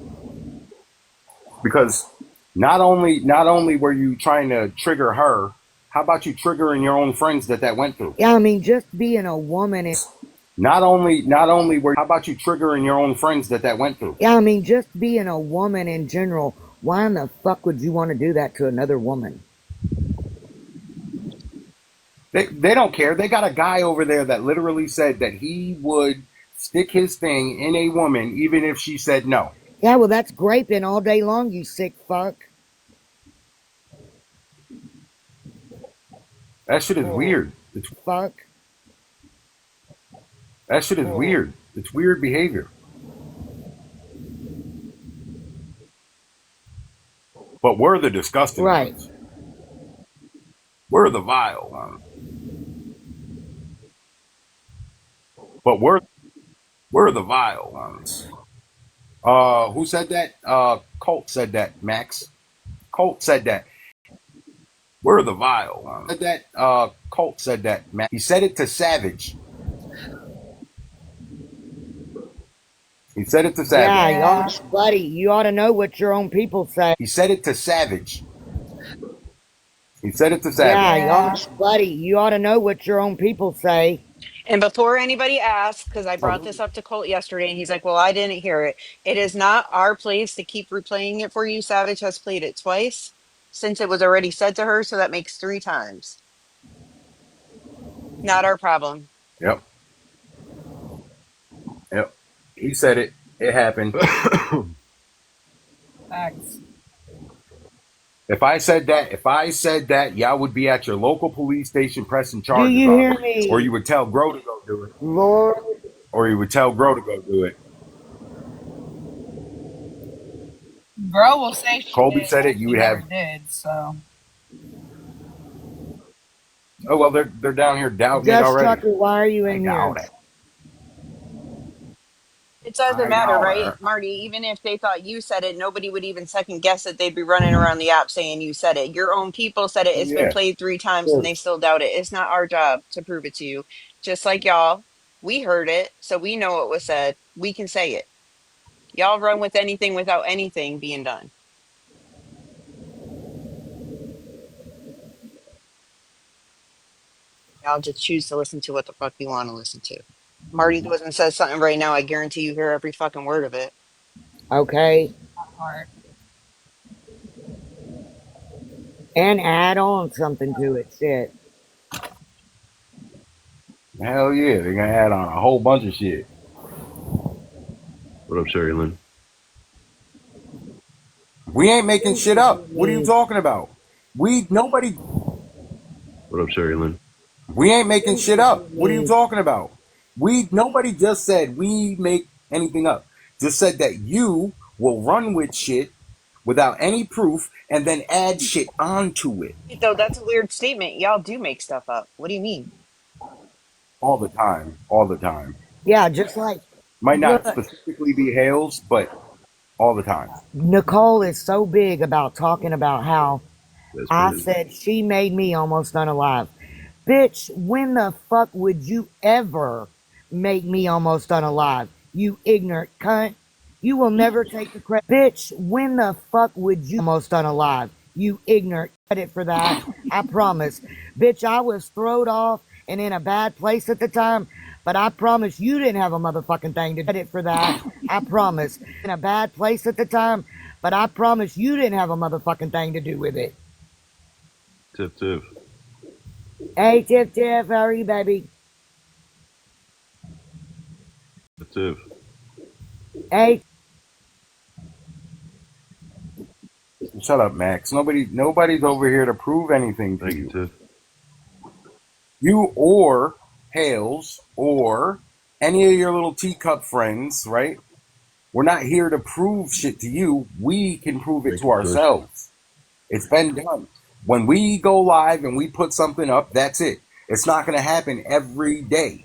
because not only were you trying to trigger her, how about you triggering your own friends that went through? Yeah, I mean, just being a woman. Not only were how about you triggering your own friends that went through? Yeah, I mean, just being a woman in general. Why in the fuck would you want to do that to another woman? They don't care. They got a guy over there that literally said that he would stick his thing in a woman even if she said no. Yeah, well, that's graping all day long, you sick fuck. That shit is weird. Fuck. That shit is weird. It's weird behavior. But we're the disgusting Right. ones. We're the vile ones. But we're the vile ones. Who said that? Colt said that, Max. Colt said that. We're the vile ones. Said that Colt said that, Max. He said it to Savage. He said it to Savage. Yeah, y'all, Yeah. buddy, you ought to know what your own people say. He said it to Savage. He said it to Yeah, Savage. y'all, Yeah. buddy, you ought to know what your own people say. And before anybody asks, because I brought So this up to Colt yesterday, and he's like, "Well, I didn't hear it." It is not our place to keep replaying it for you. Savage has played it twice since it was already said to her, so that makes three times. Not our problem. Yep. Yep. He said it. It happened. Facts. If I said that, y'all would be at your local police station pressing Do charges you on hear me, or you me? would tell Grow to go do it, Lord, or you would tell Grow to go do it. Girl will say she Colby did said when it. You she would never have. did. So Oh well, they're down here doubting it Just already. Tucker, why are you I in here? doubt it. It doesn't I matter, doubt right, it. Marty? Even if they thought you said it, nobody would even second guess it. They'd be running around the app saying you said it. Your own people said it. Oh It's been yeah. played 3 times and Sure. they still doubt it. It's not our job to prove it to you. Just like y'all, we heard it, so we know what was said. We can say it. Y'all run with anything without anything being done. Y'all just choose to listen to what the fuck you want to listen to. Marty goes and says something right now. I guarantee you hear every fucking word of it. Okay. part. And add on something to it. Shit. Hell yeah, they're gonna add on a whole bunch of shit. What up, Sherry Lynn? We ain't making Thank shit you, up. What are you Jimmy. talking about? We nobody. What up, Sherry Lynn? We ain't making Thank shit you, up. What are you Jimmy. talking about? We nobody just said we make anything up. Just said that you will run with shit without any proof and then add shit onto it Though that's a weird statement. Y'all do make stuff up. What do you mean? all the time. All the time. Yeah, just like, Might not look, specifically be Hales, but all the time. Nicole is so big about talking about how That's I crazy. said she made me almost unalive. Bitch, when the fuck would you ever make me almost unalive? You ignorant cunt. You will never take the credit. Bitch, when the fuck would you almost unalive? You ignorant credit for that. I promise. Bitch, I was throwed off and in a bad place at the time, but I promise you didn't have a motherfucking thing to do credit for that. I promise. In a bad place at the time, but I promise you didn't have a motherfucking thing to do with it. Tiff, Tiff. Hey, Tiff Tiff, how are you, baby? Tiff, Tiff. Hey, Shut up, Max. Nobody's over here to prove anything to Thank you, you. Tiff. You or Hales or any of your little teacup friends, right? We're not here to prove shit to you. We can prove it Thank to you, Kush. ourselves. It's been done. When we go live and we put something up, that's it. It's not going to happen every day.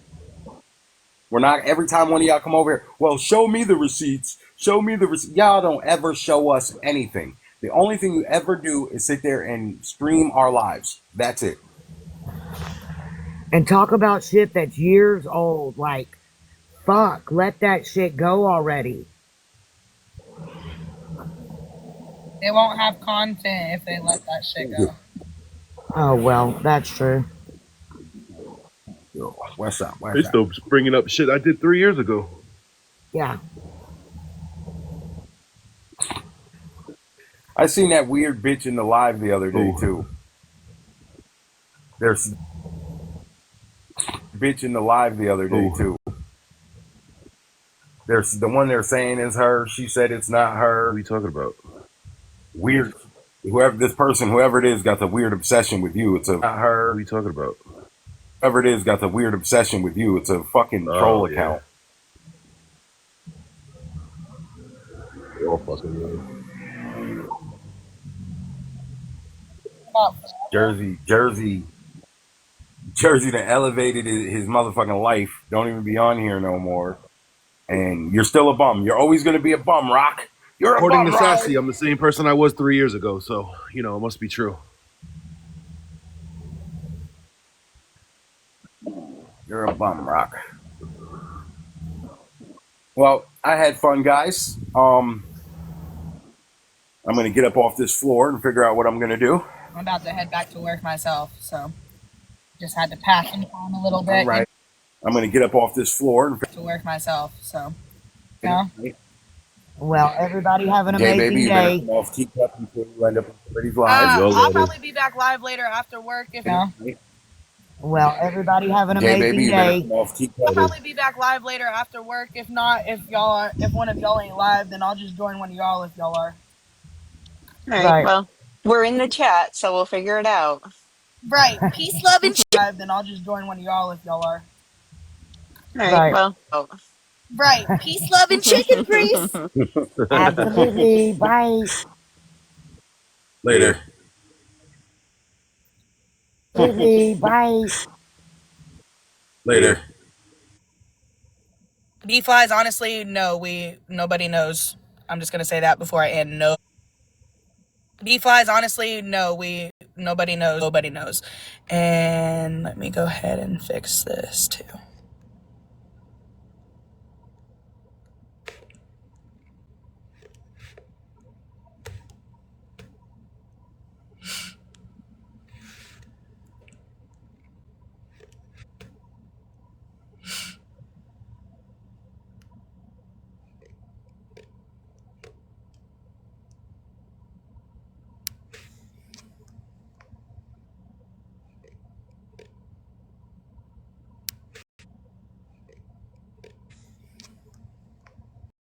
We're not every time one of y'all come over here. Well, show me the receipts. Show me the receipts. Y'all don't ever show us anything. The only thing you ever do is sit there and stream our lives. That's it. and talk about shit that's years old. Like, fuck, let that shit go already. They won't have content if they let that shit go. Oh, well, that's true. Yo, what's up? They What's up? still bringing up shit I did 3 years ago. Yeah. I seen that weird bitch in the live the other day Oh, too. There's bitch in the live the other day oh. too. There's the one they're saying is her. She said it's not What are her. you talking about? Weird. Whoever it is, got the weird obsession with you. It's a not What her. are you talking about? Whoever it is, got the weird obsession with you. It's a fucking troll Oh, yeah. account. They're all fucking weird. About Jersey that elevated his motherfucking life. Don't even be on here no more. And you're still a bum. You're always gonna be a bum, Rock. You're a According bum, to Rock. Sassy, I'm the same person I was 3 years ago, so, it must be true. You're a bum, Rock. Well, I had fun, guys. I'm gonna get up off this floor and figure out what I'm gonna do. I'm about to head back to work myself, so just had to pass in time a little All bit. right. I'm gonna get up off this floor and To work myself, so yeah. Well, everybody have an Jay, baby, amazing you better day. come off teacup before you end up on somebody's live. Y'all I'll got it. probably be back live later after work if yeah. Well, everybody have an Gay baby, amazing you've been day. off key I'll coded. probably be back live later after work. If not, if one of y'all ain't live, then I'll just join one of y'all if y'all are. All right. Right. Well, we're in the chat, so we'll figure it out. Right. Peace, love, and live, then I'll just join one of y'all if y'all are. All right. Right. Well. Oh. Right. Peace, love, and chicken grease. Absolutely. Bye. Later. Absolutely. Bye. Later. B flies, honestly, no, nobody knows. I'm just gonna say that before I end. No. B flies, honestly, no, nobody knows. And let me go ahead and fix this too.